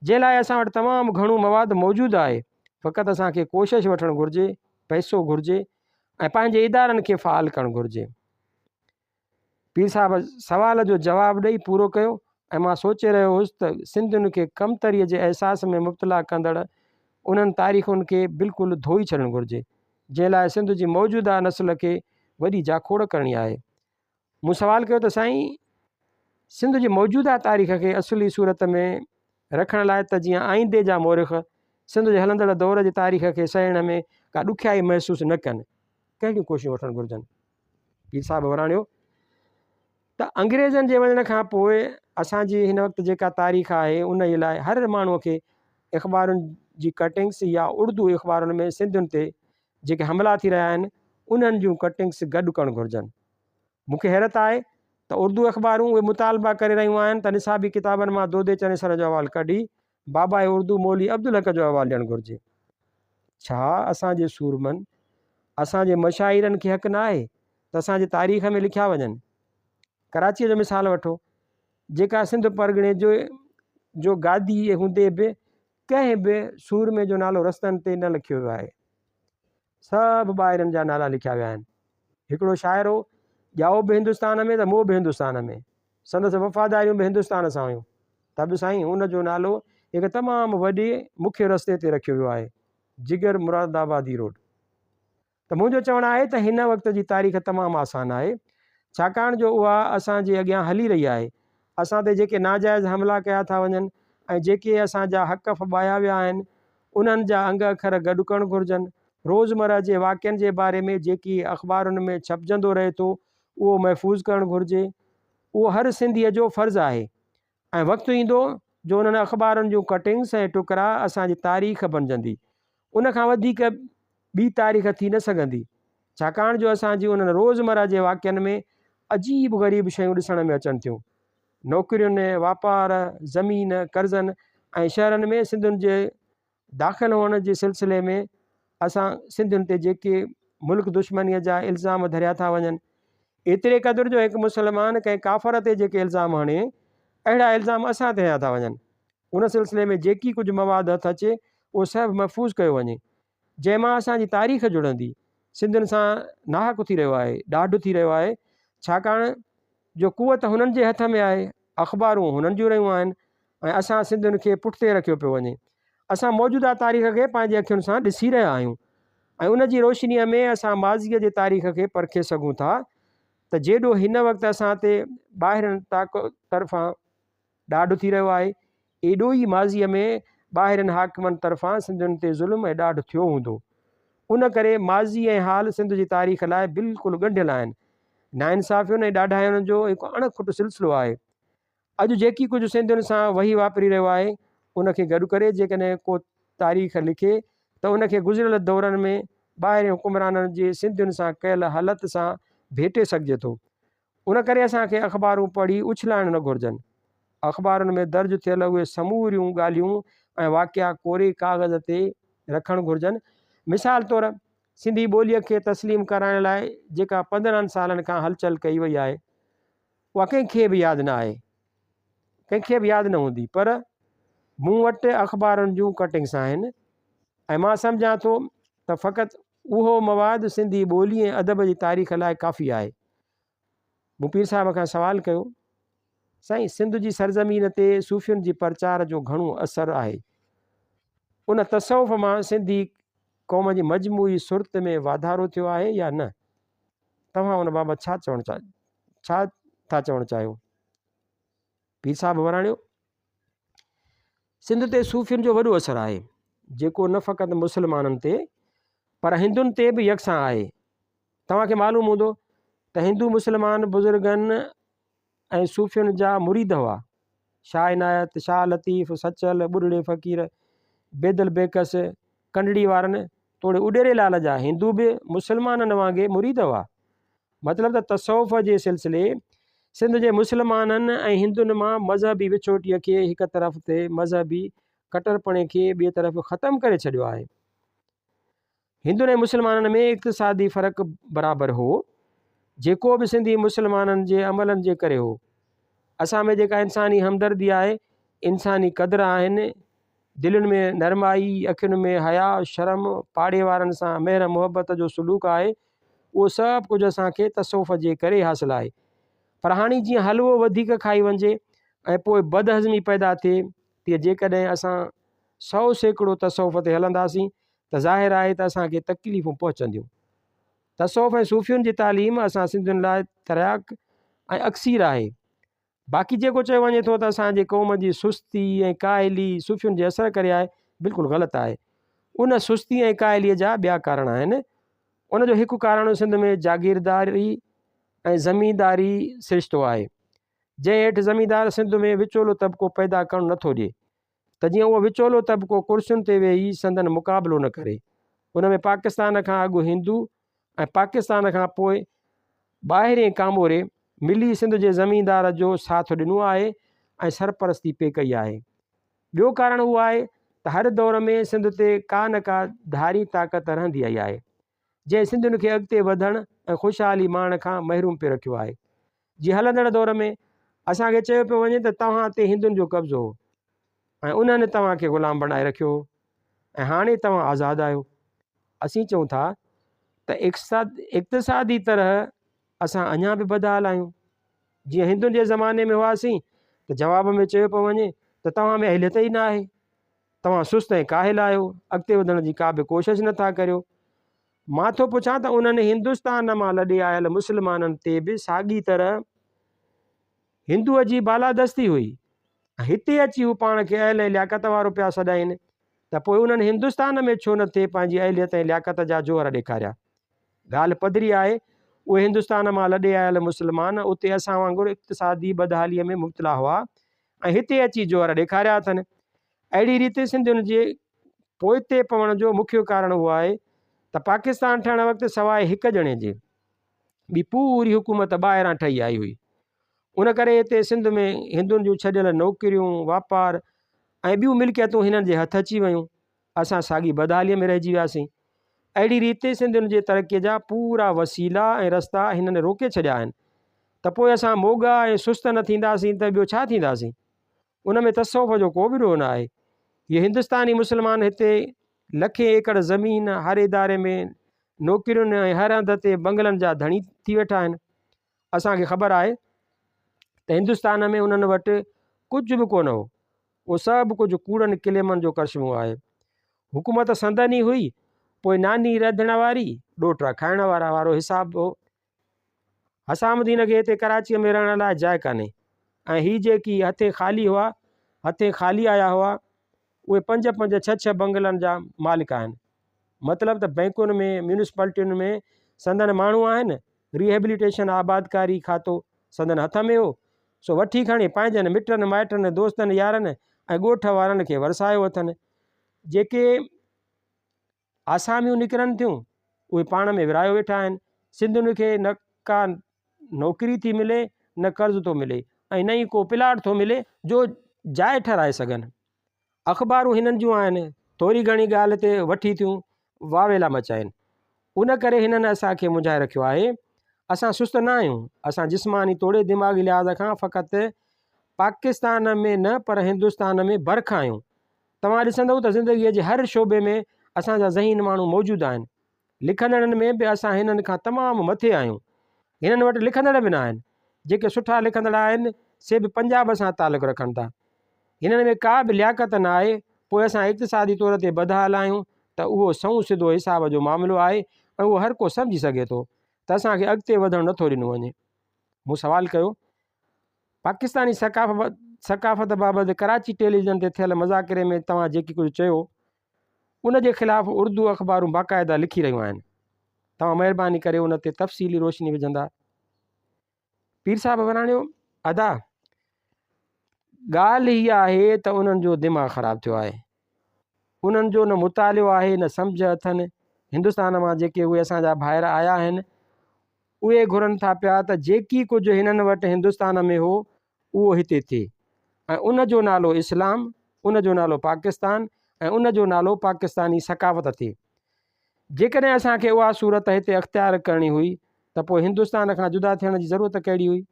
जंहिं लाइ असां वटि तमामु घणो मवादु मौजूदु आहे। फ़क़ति असांखे कोशिशि वठणु घुरिजे, पैसो घुरिजे ऐं पंहिंजे इदारनि खे फ़ाल करणु घुरिजे। पीर साहिब सवाल जो जवाबु ॾेई पूरो कयो ऐं मां सोचे रहियो हुउसि त सिंधियुनि खे कमतरीअ जे अहसास में मुब्तला कंदड़ उन्हनि तारीख़ुनि खे बिल्कुलु धोई छॾणु घुरिजे, जंहिं लाइ सिंध जी मौजूदा नस्ल खे वॾी जाखोड़ करणी आहे। मूं सुवालु कयो त साईं, सिंध जी मौजूदा तारीख़ खे असुली सूरत में रखण लाइ त जीअं आईंदे जा मोरख़ सिंध जे हलंदड़ दौर जी तारीख़ खे सहिण में का ॾुखियाई महसूसु न कनि, कहिड़ियूं कोशिशूं वठणु घुरिजनि? पीर साहिब वराणियो त अंग्रेज़नि जे वञण खां पोइ असांजी हिन वक़्तु जेका तारीख़ आहे उन जे लाइ हर माण्हूअ खे अख़बारुनि जी कटिंग्स या उर्दू अख़बारुनि में सिंधियुनि ते जेके हमला थी रहिया आहिनि उन्हनि जूं कटिंग्स गॾु करणु घुरिजनि। मूंखे हैरत आहे त उर्दू अख़बारूं उहे मुतालबा करे रहियूं आहिनि त निसाबी किताबनि मां दोदे चनेसर जो अहवालु कढी बाबा उर्दू मौली अब्दुल हक़ जो अहवालु ॾियणु घुरिजे। छा असांजे सूरमनि, असांजे मशाइरनि खे हक़ न आहे त असांजे तारीख़ में लिखिया वञनि? कराचीअ जो मिसाल वठो, जेका सिंध परगिणे जो गादी हूंदे बि कंहिं बि सूरमे जो नालो रस्तनि ते न लिखियो वियो आहे। सभु ॿाहिरनि जा नाला लिखिया विया आहिनि। हिकिड़ो शाइर हो, ॼाओ बि हिंदुस्तान में त मोह बि हिंदुस्तान में, संदसि वफ़ादारियूं बि हिंदुस्तान सां हुयूं। त बि साईं हुनजो नालो हिकु तमामु वॾे मुख्य रस्ते ते रखियो वियो आहे, जिगर मुरादाबादी रोड। त मुंहिंजो चवणु आहे त हिन वक़्त जी तारीख़ तमामु आसान आहे, छाकाणि जो उहा असांजे अॻियां हली रही आहे। असां ते जेके नाजाइज़ हमला कया था वञनि ऐं जेके असांजा हक़ फॿाया विया आहिनि उन्हनि जा अंग अखर गॾु करणु घुरिजनि। रोज़मर्रा जे वाक़िअनि जे बारे में जेकी अख़बारुनि में छपजंदो रहे थो उहो महफ़ूज़ करणु घुरिजे। उहो हर सिंधीअ जो फ़र्ज़ु आहे ऐं वक़्तु ईंदो जो उन्हनि अख़बारुनि जूं कटिंग्स ऐं टुकड़ा असांजी तारीख़ बणिजंदी। उनखां वधीक ॿी तारीख़ थी न सघंदी, छाकाणि जो असांजी उन्हनि रोज़मर्रा जे वाक़िअनि में अजीब ग़रीब शयूं ॾिसण में अचनि थियूं। नौकिरियुनि, वापार, ज़मीन, कर्ज़नि ऐं शहरनि में सिंधियुनि जे दाख़िल हुअण जे सिलसिले में असां सिंधियुनि ते जेके मुल्क दुश्मनीअ जा इल्ज़ाम धरिया था वञनि, एतिरे क़दुरु जो हिकु मुस्लमान कंहिं काफ़र ते जेके इल्ज़ाम हणे अहिड़ा इल्ज़ाम असां ते हया था वञनि। उन सिलसिले में जेकी कुझु मवादु हथु अचे उहो सभु महफ़ूज़ कयो वञे, जंहिंमां असांजी तारीख़ जुड़ंदी। सिंधियुनि सां नाहक थी रहियो आहे, ॾाढो थी रहियो आहे, छाकाणि जो कुवत हुननि जे हथ में आहे, अख़बारूं हुननि जूं रहियूं आहिनि ऐं असां सिंधियुनि खे पुठिते रखियो पियो वञे। असां मौजूदा तारीख़ खे पंहिंजे अखियुनि सां ॾिसी रहिया आहियूं ऐं उन जी रोशनीअ में असां माज़ीअ जे तारीख़ खे परखे सघूं था त जेॾो हिन वक़्तु असां ते ॿाहिरनि तरफ़ां ॾाढो थी रहियो आहे, एॾो ई माज़ीअ में ॿाहिरनि हाकिमनि तरफ़ां सिंधियुनि ते ज़ुल्म ऐं ॾाढो थियो हूंदो। उन करे माज़ी ऐं हाल सिंध जी तारीख़ लाइ बिल्कुलु ॻंढियल आहिनि। नाइंसाफ़ियुनि ऐं ॾाढाइयुनि जो हिकु अणखुटु सिलसिलो आहे। अॼु जेकी कुझु सिंधियुनि सां वही वापरी रहियो आहे उनखे गॾु करे जेकॾहिं को तारीख़ लिखे त उनखे गुज़िरियल दौरनि में ॿाहिरि हुकुमराननि जे सिंधियुनि सां कयल हालत सां भेटे सघिजे थो। उन करे असांखे अख़बारूं पढ़ी उछलाइण न घुरिजनि। अख़बारुनि में दर्ज थियल उहे समूरियूं ॻाल्हियूं ऐं वाक़िया कोरे काग़ज़ ते रखणु घुरिजनि। मिसाल तौरु सिंधी ॿोलीअ खे तस्लीम कराइण लाइ जेका 15 सालनि खां हलचल कई वई आहे उहा कंहिंखे बि यादि न आहे, कंहिंखे बि यादि न हूंदी, पर मूं वटि अख़बारुनि जूं कटिंग्स आहिनि ऐं मां सम्झां थो त फ़क़ति उहो मवादु सिंधी ॿोली ऐं अदब जी तारीख़ लाइ काफ़ी आहे। मूं पीर साहिब खां सवालु कयो, साईं सिंध जी सरज़मीन ते सूफ़ियुनि जी प्रचार जो घणो असरु आहे, उन तसव्वुफ़ मां सिंधी क़ौम जी मजमूई सुरत में वाधारो थियो आहे या न? तव्हां उन बाबति छा था चवणु चाहियो? पीर साहिब वराणियो, सिंध ते सूफ़ियुनि जो वॾो असरु आहे जेको न फ़क़ति मुस्लमाननि ते पर हिंदुनि ते बि यकसां आहे। तव्हांखे मालूम हूंदो त हिंदू मुस्लमान बुज़ुर्गनि ऐं सूफ़ियुनि जा मुरीद हुआ। शाह इनायत, शाह लतीफ़, सचल, ॿुॾड़े फ़क़ीर, बेदल बेकस, कंडड़ी वारनि तोड़े उॾेरे लाल जा हिंदू बि मुस्लमाननि वांगुरु मुरीद हुआ। मतिलबु त तसव्वुफ़ जे सिलसिले सिंध जे मुस्लमाननि ऐं हिंदुनि मां मज़हबी विछोटीअ खे हिकु तरफ़ ते मज़हबी कटरपणे खे ॿिए तरफ़ ख़तमु करे छॾियो आहे। हिंदुनि ऐं मुस्लमाननि में इक़्तिसादी फ़र्क़ु बराबरि हो जेको बि सिंधी मुस्लमाननि जे अमलनि जे करे हो। असां में जेका इंसानी हमदर्दी आहे, इंसानी क़दुरु आहिनि, दिलुनि में नरमाई, अखियुनि में हया, शर्म, पाड़े वारनि सां महिर मुहबत जो सलूक आहे, उहो सभु कुझु असांखे तसव्वुफ़ जे करे हासिलु आहे। पर हाणे जीअं हलवो वधीक खाई वञिजे ऐं पोइ बदहज़मी पैदा थिए, तीअं जेकॾहिं असां 100% तसव्वुफ़ ते हलंदासीं त ज़ाहिर आहे त असांखे तकलीफ़ूं पहुचंदियूं। तसव्वुफ़ ऐं सूफ़ियुनि जी तालीम असां सिंधियुनि लाइ तराक ऐं अक्सीर आहे। बाक़ी जेको चयो वञे थो त असांजे क़ौम जी सुस्ती ऐं काहिली सूफ़ियुनि जे असरु करे आहे, बिल्कुलु ग़लति आहे। उन सुस्ती ऐं काहिलीअ जा ॿिया कारण आहिनि। उनजो हिकु कारण सिंध में जागीरदारी ऐं ज़मींदारी सिरिश्तो आहे, जंहिं हेठि ज़मींदार सिंध में विचोलो तबिको पैदा करणु नथो ॾिए, त जीअं उहो विचोलो तबिको कुर्सियुनि ते वेही संदनि मुक़ाबिलो न करे। उन में पाकिस्तान खां अॻु हिंदू ऐं पाकिस्तान खां पोइ ॿाहिरें कामोरे मिली सिंध जे ज़मींदार जो साथ ॾिनो आहे ऐं सरपरस्ती पे कई आहे। ॿियो कारण उहो आहे त हर दौर में सिंध ते का न का धारी ताक़त रहंदी आई आहे, जंहिं सिंधियुनि खे अॻिते वधण ऐं ख़ुशहाली माण खां महरूम पियो रखियो आहे। जीअं हलंदड़ दौर में असांखे चयो पियो वञे त तव्हां ते हिंदुनि जो कब्ज़ो हो ऐं उन्हनि तव्हांखे ग़ुलाम बणाए रखियो हो ऐं हाणे तव्हां आज़ादु आहियो। असीं चऊं था त इक़्तिसादी तरह असां अञा बि बदहाल आहियूं। जीअं हिंदुनि जे ज़माने में हुआसीं त जवाब में चयो पियो वञे त तव्हां में अहलियत ई न आहे, तव्हां सुस्त ऐं काहिल आहियो, अॻिते वधण जी का बि कोशिशि नथा करियो। मां थो पुछां त उन्हनि हिंदुस्तान मां लॾे आयल मुस्लमाननि ते बि साॻी तरह हिंदूअ जी बालादस्ती हुई, हिते अची हू पाण खे अहल ऐं लियाकत वारो पिया सॾाइनि, त पोइ उन्हनि हिंदुस्तान में छो न थिए पंहिंजी अहलियत ऐं लियाकत जा जोहर ॾेखारिया। ॻाल्हि पधरी आहे, उहे हिंदुस्तान मां लॾे आयल मुस्लमान उते असां वांगुरु इक़्तिसादी बदहालीअ में मुब्तला हुआ ऐं हिते अची जोहर ॾेखारिया अथनि। अहिड़ी रीति सिंधियुनि जे पोइते पवण जो मुख्य कारण उहो आहे त पाकिस्तान ठहण वक़्तु सवाइ हिकु ॼणे जे ॿी पूरी हुकूमत ॿाहिरां ठही आई हुई। उन करे हिते सिंध में हिंदुनि जूं छॾियल नौकिरियूं, वापार ऐं ॿियूं मिल्कियतूं हिननि जे हथ अची वियूं। असां साॻी बदहालीअ में रहिजी वियासीं। अहिड़ी रीति सिंधियुनि जे तरक़ीअ जा पूरा वसीला ऐं रस्ता हिननि रोके छॾिया आहिनि। त पोइ असां मोगा ऐं सुस्त न थींदासीं त ॿियो छा थींदासीं? उन में तसव्वुफ़ जो को बि ॾोह न आहे। ये हिंदुस्तानी मुस्लमान हिते लखे एकड़ ज़मीन हर इदारे में नौकिरियुनि ऐं हर हंध ते बंगलनि जा धणी थी वेठा आहिनि। असांखे ख़बर आहे त हिंदुस्तान में उन्हनि वटि कुझु बि कोन हो, उहो सभु कुझु कूड़नि किलेमनि जो करिश्मो आहे। हुकूमत संदनी हुई, पोइ नानी रधण वारी ॾोटा खाइण वारो हिसाब हो। हसामुदीन खे हिते कराचीअ में रहण लाइ जाइ कान्हे ऐं हीअ जेकी हथे ख़ाली आया हुआ उहे 5-5, 6-6 बंगलनि जा मालिक आहिनि। मतिलबु त बैंकुनि में, म्यूनिसिपलिटियुनि में संदन माण्हू आहिनि, रिहेबिलिटेशन आबादकारी खातो संदन हथ में हो, सो वठी खणी पंहिंजनि मिटनि माइटनि दोस्तनि यारनि ऐं ॻोठ वारनि खे वरसायो अथनि। जेके आसामियूं निकिरनि थियूं उहे पाण में विरायो वेठा आहिनि। सिंधियुनि खे न का नौकरी थी मिले न कर्ज़ थो मिले ऐं न ई को प्लाट थो मिले जो जाइ ठहिराए सघनि। अख़बारूं हिननि जूं आहिनि, थोरी घणी ॻाल्हि ते वठी थियूं वावेला मचाइनि। उन करे हिननि असांखे मुंझाए रखियो आहे। असां सुस्त न आहियूं, असां जिस्मानी तोड़े दिमाग़ी लिहाज़ खां फ़क़ति पाकिस्तान में न पर हिंदुस्तान में बरख़ आहियूं। तव्हां ॾिसंदव त ज़िंदगीअ जे हर शोबे में असांजा ज़हीन माण्हू मौजूदु आहिनि। लिखंदड़नि में बि असां हिननि खां तमामु मथे आहियूं। हिननि वटि लिखंदड़ बि न आहिनि, जेके सुठा लिखंदड़ आहिनि से बि पंजाब सां तालुक़ु रखनि था। हिननि में का बि लियाकत न आहे। पोइ असां इक़्तिसादी तौर ते बदहाल आहियूं त उहो सऊं सिधो हिसाब जो मामिलो आहे ऐं उहो हर को सम्झी सघे थो त असांखे अॻिते वधणु नथो ॾिनो वञे। मूं सुवालु कयो, पाकिस्तानी सकाफ़त बाबति कराची टेलीविज़न ते थियल मुज़ाकिरे में तव्हां जेकी कुझु चयो उन जे ख़िलाफ़ु उर्दू अख़बारूं बाक़ाइदा लिखी रहियूं आहिनि। तव्हां महिरबानी करे उन ते तफ़सीली रोशनी विझंदा। पीर साहिबु वराणियो अदा, ॻाल्हि हीअ आहे त उन्हनि जो दिमाग़ु ख़राबु थियो आहे। उन्हनि जो न मुतालियो आहे न सम्झ अथनि। हिंदुस्तान मां जेके उहे असांजा भाइर आया आहिनि उहे घुरनि था पिया त जेकी कुझु हिननि वटि हिंदुस्तान में हो उहो हिते थिए ऐं उन जो नालो इस्लाम, उन जो नालो पाकिस्तान ऐं उन जो नालो पाकिस्तानी सकाफ़त थिए। जेकॾहिं असांखे उहा सूरत हिते अख़्तियार करणी हुई त पोइ हिंदुस्तान खां जुदा थियण जी ज़रूरत कहिड़ी हुई?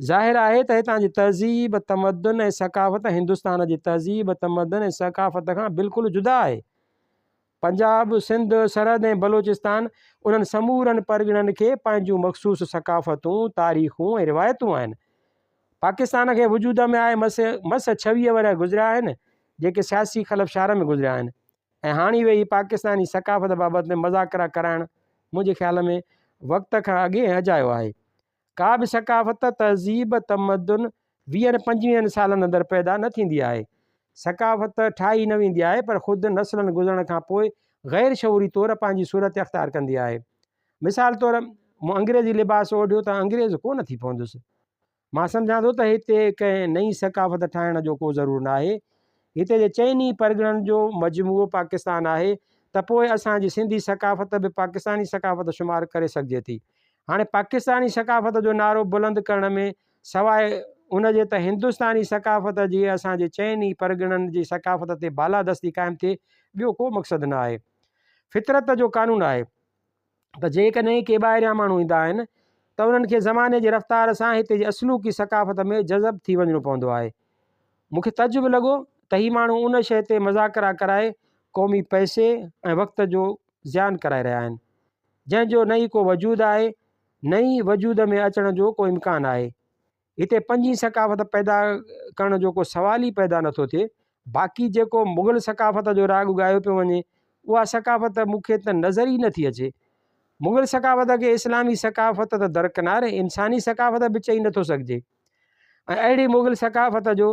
ज़ाहिर आहे त हितां जी तहज़ीब, तमदन ऐं सकाफ़त हिंदुस्तान जी तहज़ीब, तमदन ऐं सकाफ़त खां बिल्कुलु जुदा आहे। पंजाब, सिंध, सरहद ऐं बलोचिस्तान उन्हनि समूरनि परगिणनि खे पंहिंजूं मख़सूस सकाफ़तूं, तारीख़ूं ऐं रिवायतूं आहिनि। पाकिस्तान खे वजूद में आए मस 26 वरह गुज़रिया आहिनि जेके सियासी ख़लफ़शार में गुज़रिया आहिनि ऐं हाणे वेही पाकिस्तानी सकाफ़त बाबति में मज़ाकरा कराइणु मुंहिंजे ख़्याल में वक़्त खां अॻे अजायो आहे। का बि सकाफ़त, तहज़ीब, तमदन 20-25 सालनि अंदरि पैदा न थींदी आहे। सकाफ़त ठाही न वेंदी आहे पर ख़ुदि नसलनि गुज़रण खां पोइ ग़ैर शऊरी तौरु पंहिंजी सूरत अख़्तियार कंदी आहे। मिसाल तौरु मूं अंग्रेज़ी लिबास ओढ़ियो त अंग्रेज़ कोन थी पवंदुसि। मां सम्झां थो त हिते कंहिं नई सकाफ़त ठाहिण जो को ज़रूरु न आहे। हिते जे चइनी परगिणनि जो मजमूओ पाकिस्तान आहे त पोइ असांजी सिंधी सकाफ़त बि पाकिस्तानी सकाफ़त शुमारु करे सघिजे थी। हाणे पाकिस्तानी सकाफ़त जो नारो बुलंद करण में सवाइ उन जे त हिंदुस्तानी सकाफ़त जी असांजे चइनी परगिणनि जी सकाफ़त ते बालादस्ती क़ाइमु थिए ॿियो को मक़सदु न आहे। फितरत जो कानून आहे त जेकॾहिं के ॿाहिरियां माण्हू ईंदा आहिनि त उन्हनि खे ज़माने जी रफ़्तार सां हिते जी असलूकी सकाफ़त में जज़ब थी वञिणो पवंदो आहे। मूंखे तजुब लॻो त हीअ माण्हू उन शइ ते मज़ाकरा कराए क़ौमी पैसे ऐं वक़्त जो ज़ियान कराए रहिया आहिनि जंहिंजो न ई को वजूद आहे न ई वजूद में अचण जो को इम्कान आहे। हिते पंजी सकाफ़त पैदा करण जो को सवाल ई पैदा नथो थिए। बाक़ी जेको मुग़ल सकाफ़त जो राॻु ॻायो पियो वञे उहा सकाफ़त मूंखे त नज़र ई नथी अचे। मुग़ल सकाफ़त खे इस्लामी सकाफ़त त दरकिनार इंसानी सकाफ़त बि चई नथो सघिजे ऐं अहिड़ी मुग़ल सकाफ़त जो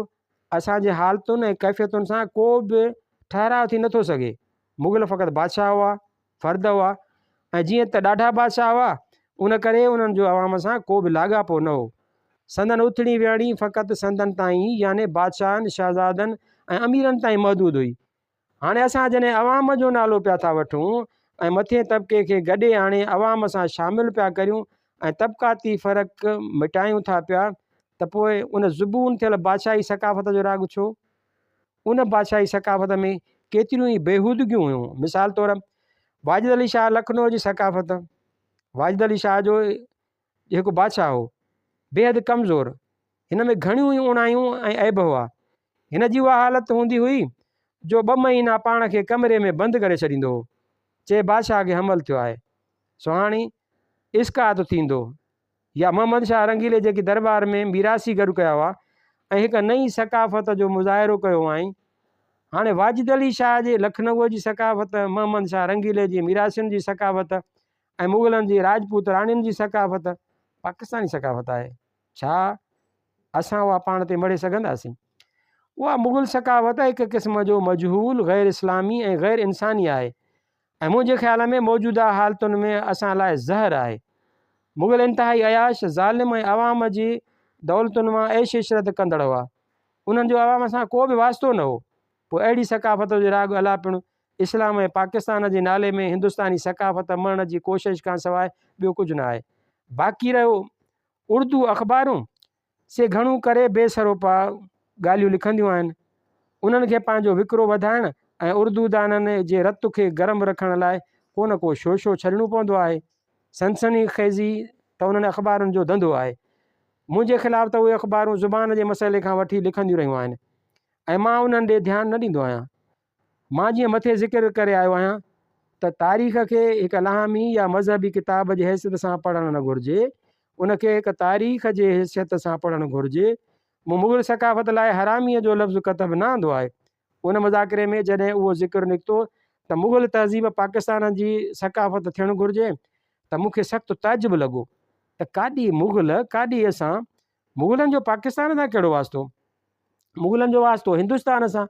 असांजे हालतुनि ऐं कैफ़ियतुनि सां को बि ठहराव थी नथो सघे। मुग़ल फ़क़ति बादशाह हुआ, फ़र्द हुआ ऐं जीअं त ॾाढा बादशाह हुआ उन करे उन्हनि जो अवाम सां को बि लाॻापो न हो। संदन उथणी वेहणी फ़क़ति संदन ताईं याने बादशाहनि, शहज़ादनि ऐं अमीरनि ताईं महदूद हुई। हाणे असां जॾहिं अवाम जो नालो पिया था वठूं ऐं मथे तबिके खे गॾे हाणे अवाम सां शामिलु पिया करियूं ऐं तबिक़ाती फ़र्क़ु मिटायूं था पिया त पोइ उन ज़ुबून थियल बादशाही सकाफ़त जो राॻु छो? उन बादशाही सकाफ़त में केतिरियूं ई बेहूदगियूं हुयूं। मिसाल तौरु वाजिद अली शाह लखनऊ जी सकाफ़त, वाजिद अली शाह जो जेको बादशाह हो बेहद कमज़ोर, हिन में घणियूं ई उणायूं ऐं ऐब हुआ। हिन जी उहा हालत हूंदी हुई जो 2 महीना पाण खे कमरे में बंदि करे छॾींदो हो, चए बादशाह खे हमल थियो आहे। सुहाणी इस्कात थींदो या मोहम्मद शाह रंगीले जेकी दरबार में मीरासी गॾु कया हुआ ऐं हिकु नई सकाफ़त जो मुज़ाहिरो कयो आई। हाणे वाजिद अली शाह जे लखनऊ जी सकाफ़त, मोहम्मद शाह रंगीले जी मीरासियुनि जी सकाफ़त ऐं मुग़लनि जी राजपूत राणियुनि जी सकाफ़त पाकिस्तानी सकाफ़त आहे। छा असां उहा पाण ते मढ़े सघंदासीं? उहा मुग़ल सकाफ़त हिकु क़िस्म जो मजहूल, ग़ैर इस्लामी ऐं ग़ैर इंसानी आहे ऐं मुंहिंजे ख़्याल में मौजूदा हालतुनि में असां लाइ ज़हर आहे। मुग़ल इंतिहाई अयाश, ज़ालिम ऐं अवाम जी दौलतुनि मां ऐश इशरत कंदड़ हुआ। उन्हनि जो अवाम सां को बि वास्तो न हो। पोइ अहिड़ी सकाफ़त जो राॻु अलापणु इस्लाम ऐं पाकिस्तान जे नाले में हिंदुस्तानी सकाफ़त मरण जी कोशिशि खां सवाइ ॿियो कुझु न आहे। बाक़ी रहियो उर्दू अख़बारूं, से घणो करे बेसरोपा ॻाल्हियूं लिखंदियूं आहिनि। उन्हनि खे पंहिंजो विकिरो वधाइण ऐं उर्दू दाननि जे रत खे गरम रखण लाइ को न को शोशो छॾिणो पवंदो आहे। सनसनी ख़ेज़ी त उन्हनि अख़बारुनि जो धंधो आहे। मुंहिंजे ख़िलाफ़ु त उहे अख़बारूं ज़ुबान जे मसइले खां वठी लिखंदियूं रहियूं आहिनि ऐं मां उन्हनि ॾे ध्यानु न ॾींदो आहियां। मां जीअं मथे ज़िक्र करे आयो आहियां त तारीख़ खे हिकु लाहमी या मज़हबी किताब जी हैसियत सां पढ़णु न घुरिजे, उनखे हिकु तारीख़ जे हैसियत सां पढ़णु घुरिजे। मूं मुग़ल सक़ाफ़त लाइ हरामीअ जो लफ़्ज़ कतब न आंदो आहे। उन मुज़ाकिरे में जॾहिं उहो ज़िक्र निकितो त मुग़ल तहज़ीब पाकिस्तान जी सक़ाफ़त थियणु घुरिजे त मूंखे सख़्तु ताजुब लॻो त काॾी मुग़ल काॾी असां, मुग़लनि जो पाकिस्तान सां कहिड़ो वास्तो, मुग़लनि जो वास्तो हिंदुस्तान सां।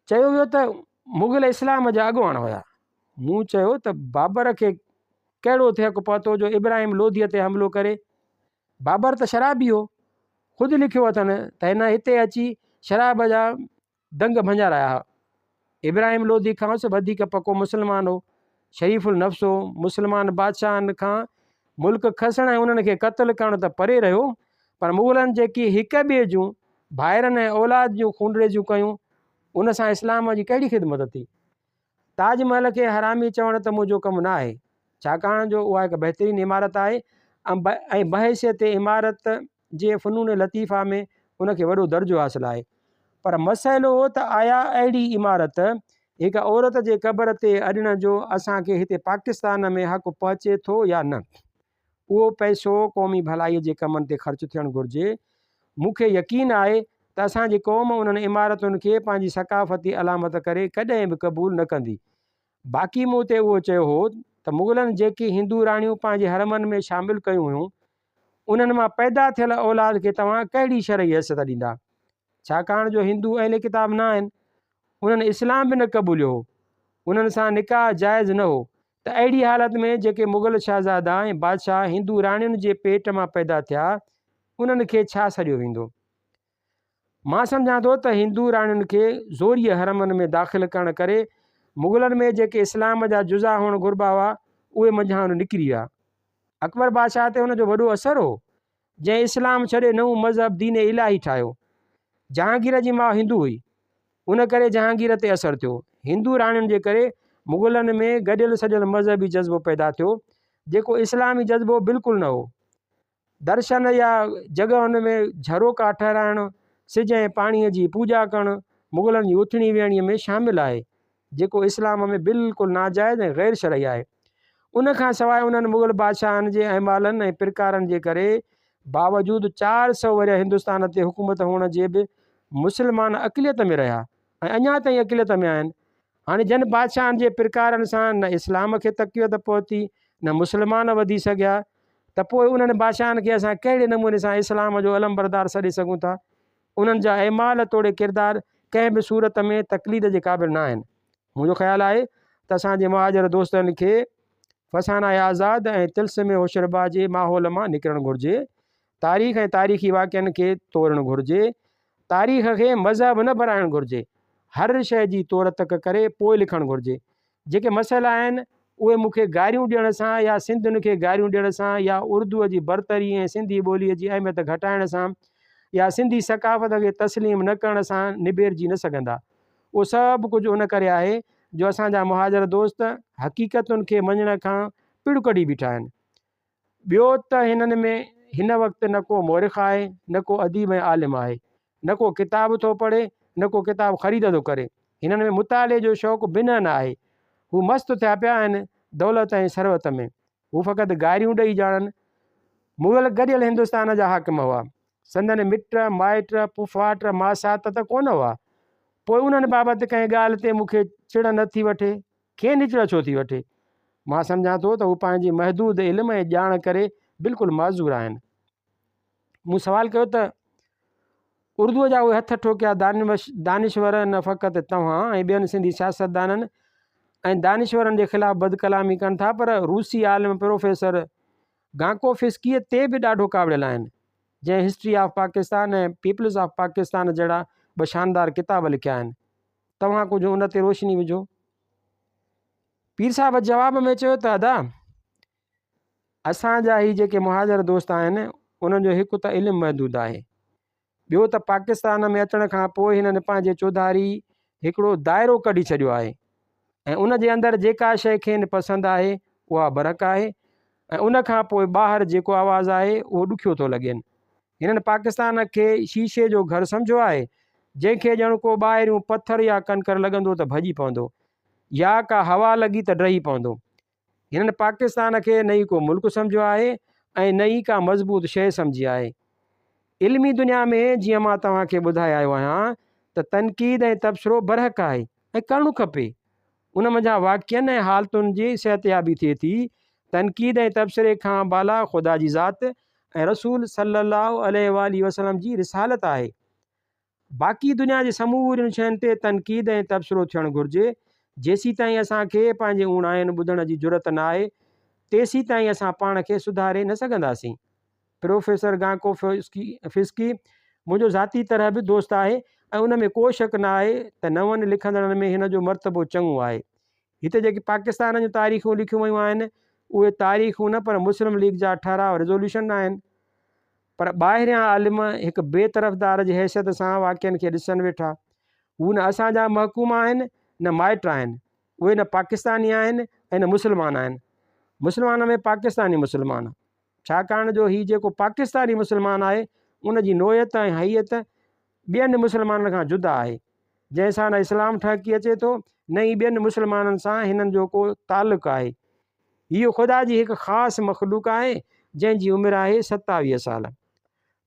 चयो वियो त मुग़ल इस्लाम जा अॻुवान हुया। मूं चयो त बाबर खे कहिड़ो थियक पहुतो जो इब्राहिम लोधीअ ते हमिलो करे? बाबर त शराबी हो, ख़ुदि लिखियो अथनि त हिन हिते अची शराब जा दंग भंजाराया। इब्राहिम लोधी खां वधीक पको मुस्लमान हो, शरीफ़ुल नफ़्स हो। मुस्लमान बादशाहनि खां मुल्क खसण ऐं उन्हनि खे क़त्ल करणु त परे रहियो, पर मुग़लनि जेकी हिक ॿिए जूं भाइरनि ऐं औलाद जूं खूंडरेजियूं कयूं, उन सां इस्लाम जी कहिड़ी ख़िदमत थी? ताजमहल खे हरामी चवणु त मुंहिंजो कमु न आहे, छाकाणि जो उहा हिकु बहितरीनु इमारत आहे ऐं बहैसियत इमारत जे फ़नून लतीफ़ा में उनखे वॾो दर्जो हासिलु आहे। पर मसइलो हो त आया अहिड़ी इमारत हिकु औरत जे क़बर ते अॾण जो असांखे हिते पाकिस्तान में हक़ु पहुचे थो या न? उहो पैसो क़ौमी भलाईअ जे कमनि ते ख़र्चु थियणु घुरिजे। मूंखे यकीन आहे त असांजी क़ौम उन्हनि इमारतुनि खे पंहिंजी सक़ाफ़ती अलामत करे कॾहिं बि क़बूल न कंदी। बाक़ी मूं ते उहो चयो हो त मुग़लनि जेकी हिंदू राणियूं पंहिंजे हरमनि में शामिलु कयूं हुयूं, उन्हनि मां पैदा थियल औलाद खे तव्हां कहिड़ी शरई हैसियत ॾींदा? छाकाणि जो हिंदू अहले किताब न आहिनि, उन्हनि इस्लाम बि न क़बूलियो हो, उन्हनि सां निकाह जाइज़ न हो। त अहिड़ी हालत में जेके मुग़ल शहज़ादा ऐं बादशाह हिंदू राणियुनि जे पेट मां पैदा थिया, उन्हनि खे छा सॾियो वेंदो? मां सम्झां थो त हिंदू राणियुनि खे ज़ोरीअ हरमनि में दाख़िल करण करे मुग़लनि में जेके इस्लाम जा जुज़ा हुअणु घुरिबा हुआ, उहे मंझां निकिरी विया। अकबर बादशाह ते हुनजो वॾो असरु हो, जंहिं इस्लाम छॾे नओं मज़हब दीन इलाही ठाहियो। जहांगीर जी माउ हिंदू हुई, उन करे जहांगीर ते असरु थियो। हिंदू राणियुनि जे करे मुग़लनि में गॾियल सॼियल मज़हबी जज़्बो पैदा थियो, जेको इस्लामी जज़्बो बिल्कुलु न हो। दर्शन या जॻहुनि में झरोका ठहिराइणु, सिज ऐं पाणीअ जी पूॼा करणु मुग़लनि जी उथणी वेहणीअ में शामिलु आहे, जेको इस्लाम में बिल्कुलु नाजाइज़ ऐं ग़ैर शरई आहे। उन खां सवाइ उन्हनि मुग़ल बादशाहनि जे अहमालनि ऐं पिरकारनि जे करे बावजूदु 400 वरिया हिंदुस्तान ते हुकूमत हुअण जे बि मुस्लमान अक़लियत में रहिया ऐं अञा ताईं अक़लियत में आहिनि। हाणे जन बादशाहनि जे पिरकारनि सां न इस्लाम खे तक़वियत पहुती, न मुस्लमान वधी सघिया, त पोइ उन्हनि बादशाहनि खे असां कहिड़े नमूने सां इस्लाम जो अलमबरदार सॾे सघूं था? उन्हनि जा अहमाल तोड़े किरदार कंहिं बि सूरत में तक़लीद जे क़ाबिल न आहिनि। मुंहिंजो ख़्यालु आहे त असांजे मुहाजिर दोस्तनि खे फसाना आज़ाद ऐं तिल्स्म होशरबा जे माहौल मां निकिरणु घुरिजे। तारीख़ ऐं तारीख़ी वाक़िअनि खे तोड़णु घुरिजे। तारीख़ खे मज़हब न बणाइणु घुरिजे। हर शइ जी तौर तक करे पोइ लिखणु घुरिजे। जेके मसइला आहिनि उहे मूंखे गारियूं ॾियण सां या सिंधियुनि खे गारियूं ॾियण सां या उर्दूअ जी बरतरी ऐं सिंधी ॿोलीअ जी अहमियत घटाइण सां या सिंधी सक़ाफ़त खे तस्लीम न करण सां निबेरजी न सघंदा। उहो सभु कुझु उन करे आहे जो असांजा मुहाजिर दोस्त हक़ीक़तुनि खे मञण खां पिड़ु कढी बीठा आहिनि। ॿियो त हिननि में हिन वक़्तु न को मौरिख़ आहे, न को अदीब ऐं आलिम आहे, न को किताब थो पढ़े, न को किताब ख़रीद थो करे। हिननि में मुताले जो शौक़ु बिना न आहे। हू मस्तु थिया पिया आहिनि दौलत ऐं सरवत में। हू फ़क़ति गारियूं ॾेई ॼाणनि। मुग़ल गॾियल हिंदुस्तान जा हाकिम हुआ, संदनि मिट माइट पुफाट मासात त कोन हुआ। पोइ उन्हनि बाबति कंहिं ॻाल्हि ते मूंखे चिड़ न थी वठे, खे निचड़ छो थी वठे? मां सम्झां थो त हू पंहिंजी महदूद इल्म ऐं ॼाण करे बिल्कुलु माज़ूर आहिनि। मूं सुवाल कयो त उर्दूअ जा उहे हथ ठोकिया दानिश्वर न फ़क़ति तव्हां ऐं ॿियनि सिंधी सियासतदाननि ऐं दानिश्वरनि जे ख़िलाफ़ु बदकलामी कनि था, पर रूसी आलिम प्रोफेसर गांकोफिस्कीअ ते बि ॾाढो क़ाबिल आहिनि, जंहिं हिस्ट्री ऑफ पाकिस्तान ऐं पीपल्स ऑफ पाकिस्तान जहिड़ा ॿ शानदार किताब लिखिया आहिनि। तव्हां कुझु उन ते रोशनी विझो। पीर साहब जवाब में चयो त अदा असांजा ही जेके मुहाजिर दोस्त आहिनि उन्हनि जो हिकु त इल्मु महदूदु आहे, ॿियो त पाकिस्तान में अचण खां पोइ हिननि पंहिंजे चौधारी हिकिड़ो दाइरो कढी छॾियो आहे ऐं उन जे अंदरि जेका शइ खेनि पसंदि आहे उहा बरक़ आहे ऐं उन खां पोइ ॿाहिरि जेको आवाज़ु आहे उहो ॾुखियो थो लॻेनि। हिननि पाकिस्तान खे शीशे जो घरु सम्झो आहे, जंहिंखे ॼण को ॿाहिरियों पथर या कंकर लॻंदो त भॼी पवंदो या का हवा लॻी त ड्रही पवंदो। हिननि पाकिस्तान खे न ई को मुल्क सम्झो आहे ऐं न ई का मज़बूत शइ सम्झी आहे। इल्मी दुनिया में जीअं मां तव्हांखे ॿुधाए आयो आहियां त तनक़ीद ऐं तबसरो बरहक आहे ऐं करणु खपे। उन मंझां वाक़िअनि ऐं हालतुनि जी सिहतयाबी थिए थी। तनक़ीद ऐं तबसरे खां बाला ख़ुदा जी ज़ात ऐं रसूल सल्लल्लाहु अलैहि वसल्लम जी रिसालत आहे। बाक़ी दुनिया जे समूरियुनि शयुनि ते तनक़ीद ऐं तबसरो थियणु घुरिजे। जेसीं ताईं असांखे पंहिंजे उणाइनि ॿुधण जी ज़रूरत न आहे तेसीं ताईं असां पाण खे सुधारे न सघंदासीं। प्रोफेसर गांको फिस्की मुंहिंजो ज़ाती तरह बि दोस्त आहे ऐं उन में को शक न आहे त नवनि लिखंदड़नि में हिन जो मर्तबो चङो आहे। हिते जेके पाकिस्तान जूं तारीख़ूं लिखियूं वयूं आहिनि उहे तारीख़ूं न पर मुस्लिम लीग जा 18 रेज़ोल्यूशन आहिनि, पर ॿाहिरियां आलिम हिकु बेतरफ़दार जी हैसियत सां वाक़िअनि खे ॾिसनि वेठा। हू न असांजा महकूम आहिनि न माइट आहिनि, उहे न पाकिस्तानी आहिनि ऐं न मुस्लमान आहिनि। मुस्लमान में पाकिस्तानी मुस्लमान, छाकाणि जो हीउ जेको पाकिस्तानी मुस्लमान आहे उन जी नोयत ऐं हैयत ॿियनि मुस्लमाननि खां जुदा आहे, जंहिंसां न इस्लाम ठहिकी अचे थो न ई ॿियनि मुस्लमाननि सां हिननि जो को तालुक़ु आहे। इहो ख़ुदा जी हिकु ख़ासि मख़लूक आहे जंहिंजी उमिरि आहे 27 साल।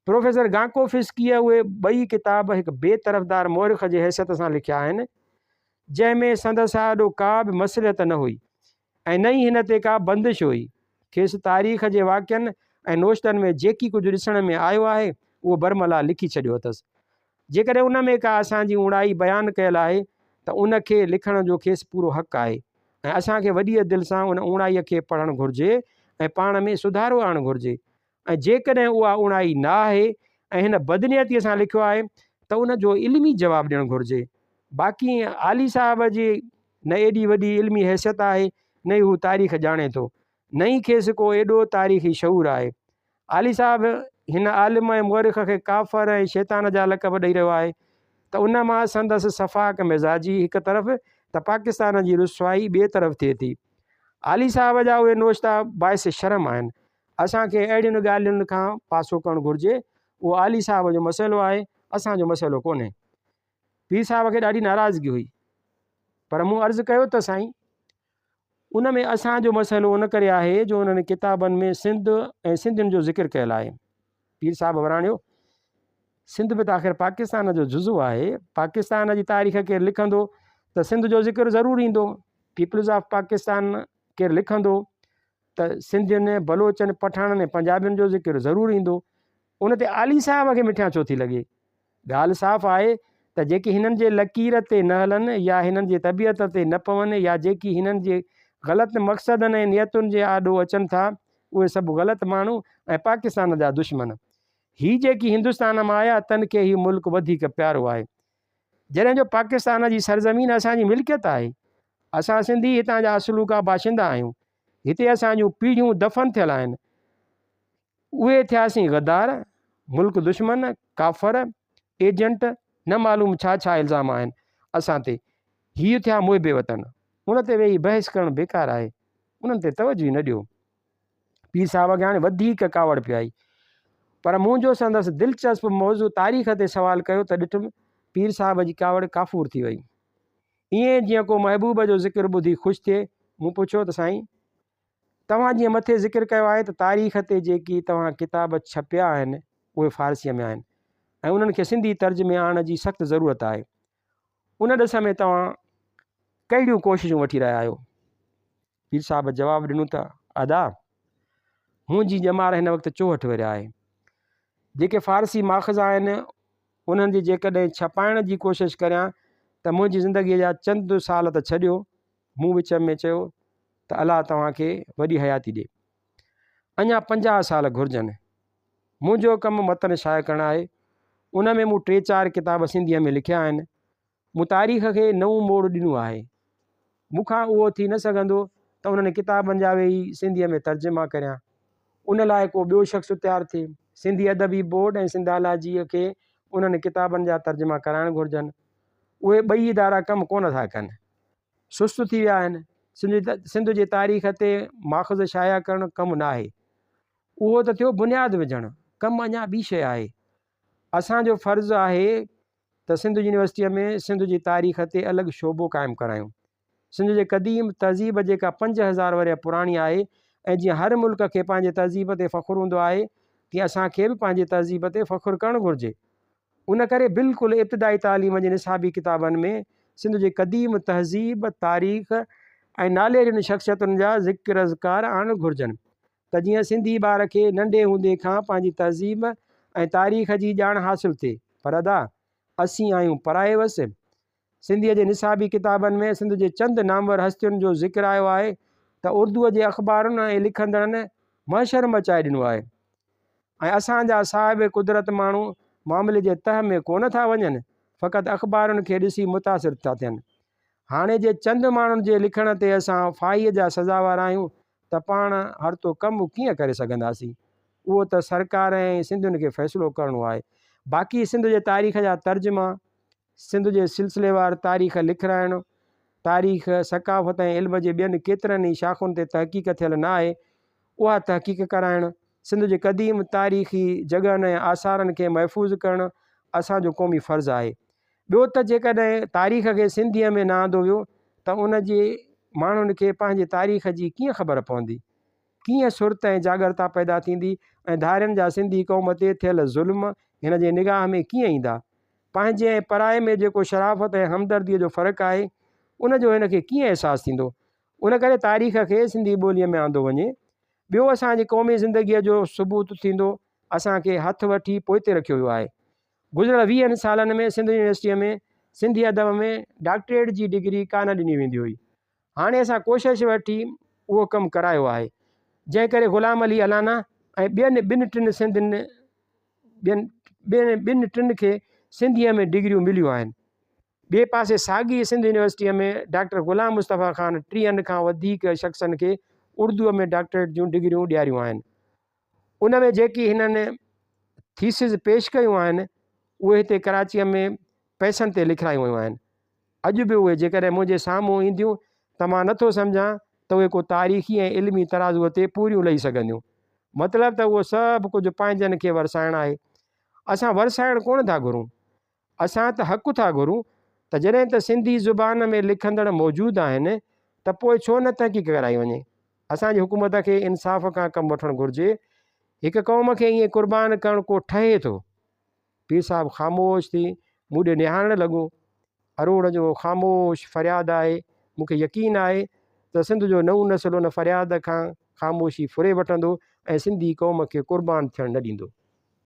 प्रोफेसर गांको फिस्कीअ उहे ॿई किताब हिकु बेतरफ़दार मौरिख़ जे हैसियत सां लिखिया आहिनि, जंहिंमें संदसि आॾो का बि मसलियत न हुई ऐं न ई हिन ते का बंदिश हुई। खेसि तारीख़ जे वाक़िअनि ऐं नोश्तनि में जेकी कुझु ॾिसण में आयो आहे उहो बरमला लिखी छॾियो अथसि। जेकॾहिं उन में का असांजी उणाई बयानु कयल आहे त उन खे लिखण जो खेसि पूरो हक़ु आहे ऐं असांखे वॾीअ दिलि सां उन उणाईअ खे पढ़णु घुरिजे ऐं पाण में सुधारो आणणु घुरिजे। ऐं जेकॾहिं उहा उणाई न आहे ऐं हिन बदनियतीअ सां लिखियो आहे त उन जो इल्मी जवाबु ॾियणु घुरिजे। बाक़ी आली साहब जी न एॾी वॾी इल्मी हैसियत आहे न ई हू तारीख़ ॼाणे थो, न ई खेसि को एॾो तारीख़ी शऊर आहे। आली साहब हिन आलिम ऐं मौरिख़ खे काफ़र ऐं शैतान जा लक़ब ॾेई रहियो आहे त उन मां संदसि सफ़ाक मिज़ाजी हिकु तरफ़ त पाकिस्तान जी रुसवाई ॿिए तरफ़ थिए थी। आली साहब जा उहे नोश्ता बाइस शर्म आहिनि। असांखे अहिड़ियुनि ॻाल्हियुनि खां पासो करणु घुरिजे। उहो आली साहब जो मसइलो आहे, असांजो मसइलो कोन्हे। पीर साहब खे ॾाढी नाराज़गी हुई, पर मूं अर्ज़ु कयो त साईं उन में असांजो मसइलो इन करे आहे जो उन्हनि किताबनि में सिंध ऐं सिंधियुनि जो ज़िक्र कयल आहे। पीर साहब वराणियो, सिंध बि त आख़िर पाकिस्तान जो जुज़ो आहे। पाकिस्तान जी तारीख़ केरु लिखंदो त सिंध जो ज़िक्र ज़रूरु ईंदो। पीपल्स ऑफ पाकिस्तान केरु लिखंदो त सिंधियुनि बलोचनि पठाणनि पंजाबियुनि जो ज़िक्र ज़रूरु ईंदो। उन ते आली साहब खे मिठियां छो थी लॻे? ॻाल्हि साफ़ आहे त जेकी हिननि जे लकीर ते न हलनि या हिननि जे तबियत ते न पवनि या जेकी हिननि जे ग़लति मक़सदनि ऐं नियतुनि जे आॾो अचनि था उहे सभु ग़लति माण्हू ऐं पाकिस्तान जा दुश्मन। हीअ जेकी हिंदुस्तान मां आया तन खे हीउ मुल्क वधीक प्यारो आहे, जॾहिं जो पाकिस्तान जी सरज़मीन असांजी मिल्कियत आहे। असां सिंधी हितां जा असुलूका बाशिंदा आहियूं। हिते असांजूं पीढ़ियूं दफ़न थियल आहिनि। उहे थियासीं गद्दार, मुल्क दुश्मन, काफ़र, एजेंट, न मालूम छा छा इल्ज़ाम आहिनि असां ते। हीअ थिया मुहिबे वतन। उन ते वेही बहस करणु बेकार आहे, उन्हनि ते तवजो ई न ॾियो। पीर साहब खे हाणे वधीक कावड़ पियाई, पर मुंहिंजो संदसि दिलचस्प मौज़ू तारीख़ ते सुवालु कयो त ॾिठुमि पीर साहब जी कावड़ काफ़ूर थी वई। ईअं जीअं को महबूब जो ज़िक्र ॿुधी ख़ुशि थिए। मूं पुछियो त साईं तव्हां जीअं मथे ज़िक्र कयो आहे त तारीख़ ते जेकी तव्हां किताब छपिया आहिनि उहे फ़ारसीअ में आहिनि ऐं उन्हनि खे सिंधी तर्जुमे आणण जी सख़्तु ज़रूरत आहे। उन ॾिस में तव्हां कहिड़ियूं कोशिशूं वठी रहिया आहियो? पीर साहब जवाबु ॾिनो त अदा मुंहिंजी ॼमार हिन वक़्तु चोहठि वरिया आहे। जेके फ़ारसी माख़ज़ आहिनि उन्हनि जी जेकॾहिं छपाइण जी कोशिशि करियां त मुंहिंजी ज़िंदगीअ जा चंद साल त छॾियो। मूं विच में चयो त अलाह तव्हांखे वॾी हयाती ॾिए। अञा 50 साल घुरिजनि। मुंहिंजो कमु मतन शाया करणु आहे। उन में मूं 3-4 किताब सिंधीअ में लिखिया आहिनि। मूं तारीख़ खे नओं मोड़ ॾिनो आहे। मूंखां उहो थी न सघंदो त उन्हनि किताबनि जा वेही सिंधीअ में तर्जुमा करियां। उन लाइ को ॿियो शख़्स तयारु थिए। सिंधी अदबी बोर्ड ऐं सिंधालाजीअ खे उन्हनि किताबनि जा तर्जुमा कराइणु घुरिजनि। उहे ॿई इदारा कमु कोन था कनि, सुस्तु थी विया आहिनि। सिंध जी तारीख़ ते माख़ज़ शाया करणु कमु न आहे, उहो त थियो बुनियादु विझणु, कमु अञा ॿी शइ आहे। असांजो फ़र्ज़ु आहे त सिंध यूनिवर्सिटीअ में सिंध जी तारीख़ ते अलॻि शोबो क़ाइमु करायूं। सिंध जे क़दीम तहज़ीब जेका 5000 वरे पुराणी आहे, ऐं जीअं हर मुल्क खे पंहिंजे तहज़ीब ते फ़ख़ुरु हूंदो आहे, तीअं असांखे बि पंहिंजे तहज़ीब ते फ़ख़ुरु करणु घुरिजे। उन करे बिल्कुलु इब्तिदाई तालीम जे निसाबी किताबनि में सिंध जे क़दीम तहज़ीब, तारीख़ ऐं नालेरियुनि शख़्सियतुनि जा ज़िक्र अज़कार आणणु घुरिजनि, त जीअं सिंधी ॿार खे नंढे हूंदे खां पंहिंजी तहज़ीब ऐं तारीख़ जी ॼाण हासिलु थिए। पर अदा असीं आहियूं पराए वसि। सिंधीअ जे निसाबी किताबनि में सिंध जे चंद नामवर हस्तियुनि जो ज़िक्र आयो आहे त उर्दूअ जे अख़बारुनि ऐं लिखंदड़नि महशर मचाए ॾिनो आहे, ऐं असांजा साहिब कुदरत माण्हू मामले जे तह में कोन था वञनि, फ़क़ति अख़बारुनि खे ॾिसी मुतासिर था थियनि। हाणे जे चंद माण्हुनि जे लिखण ते असां फ़ाहीअ जा सज़ावार आहियूं त पाण हर तो कमु कीअं करे सघंदासीं, उहो त सरकार ऐं सिंधियुनि खे फ़ैसिलो करिणो आहे। बाक़ी सिंध जे तारीख़ जा तर्जुमा, सिंध जे सिलसिलेवार तारीख़ लिखाइणु, तारीख़ सकाफ़त ऐं इल्म जे ॿियनि केतिरनि ई शाख़ुनि ते तहक़ीक़ थियल न आहे, उहा तहक़ीक़ कराइणु, सिंध जे क़दीम तारीख़ी जॻहनि ऐं आसारनि खे महफ़ूज़ करणु असांजो क़ौमी फ़र्ज़ु आहे। ॿियो त जेकॾहिं तारीख़ खे सिंधीअ में न आंदो वियो त उन जे माण्हुनि खे पंहिंजे तारीख़ जी कीअं ख़बर पवंदी, कीअं सुरत ऐं जागरता पैदा थींदी, ऐं धारियुनि जा सिंधी क़ौम ते थियल ज़ुल्म हिन जे निगाह में कीअं ईंदा। पंहिंजे ऐं पराए में जेको शराफ़त ऐं हमदर्दीअ जो फ़र्क़ु आहे, उनजो हिन खे कीअं अहसासु थींदो। उन करे तारीख़ खे सिंधी ॿोलीअ में आंदो वञे। ॿियो असांजी क़ौमी ज़िंदगीअ जो सबूत थींदो असांखे हथु वठी पोइते रखियो वियो आहे। गुज़िरियल 20 सालनि में सिंध यूनिवर्सिटीअ में सिंधी अदब में डॉक्टरेट जी डिग्री कान ॾिनी वेंदी हुई। हाणे असां कोशिशि वठी उहो कमु करायो आहे, जंहिं करे ग़ुलाम अली अलाना ऐं ॿिनि टिनि खे सिंधीअ में डिग्रियूं मिलियूं आहिनि। ॿिए पासे साॻी सिंध यूनिवर्सिटीअ में डॉक्टर ग़ुलाम मुस्तफ़ा ख़ान 30 खां वधीक शख़्सनि खे उर्दूअ में डॉक्टरेट जूं डिग्रियूं ॾियारियूं आहिनि। उन में जेकी हिननि थीसिस पेश कयूं आहिनि, उहे हिते कराचीअ में पैसनि ते लिखायूं वियूं आहिनि। अॼु बि उहे जेकॾहिं मुंहिंजे साम्हूं ईंदियूं त मां नथो सम्झां त उहे को तारीख़ी ऐं इल्मी तराज़ूअ ते पूरियूं लही सघंदियूं। मतिलबु त उहो सभु कुझु पंहिंजनि खे वरसाइणु आहे। असां वरसाइणु कोन था घुरूं, असां त हक़ु था घुरूं त जॾहिं त सिंधी ज़ुबान में लिखंदड़ मौजूदु आहिनि त पोइ छो न तहक़ीक़ कराई वञे। असांजी हुकूमत खे इंसाफ़ खां कमु वठणु घुरिजे। हिकु क़ौम खे ईअं क़ुर्बान करणु को ठहे थो। पीर साहिबु ख़ामोश थी मूं ॾे निहारणु लॻो। अरोड़ जो ख़ामोश फ़रियाद आहे। मूंखे यकीन आहे त सिंध जो नऊं नसिलो उन फ़रियाद खां ख़ामोशी फुरे वठंदो ऐं सिंधी क़ौम खे क़ुर्बान थियणु न ॾींदो।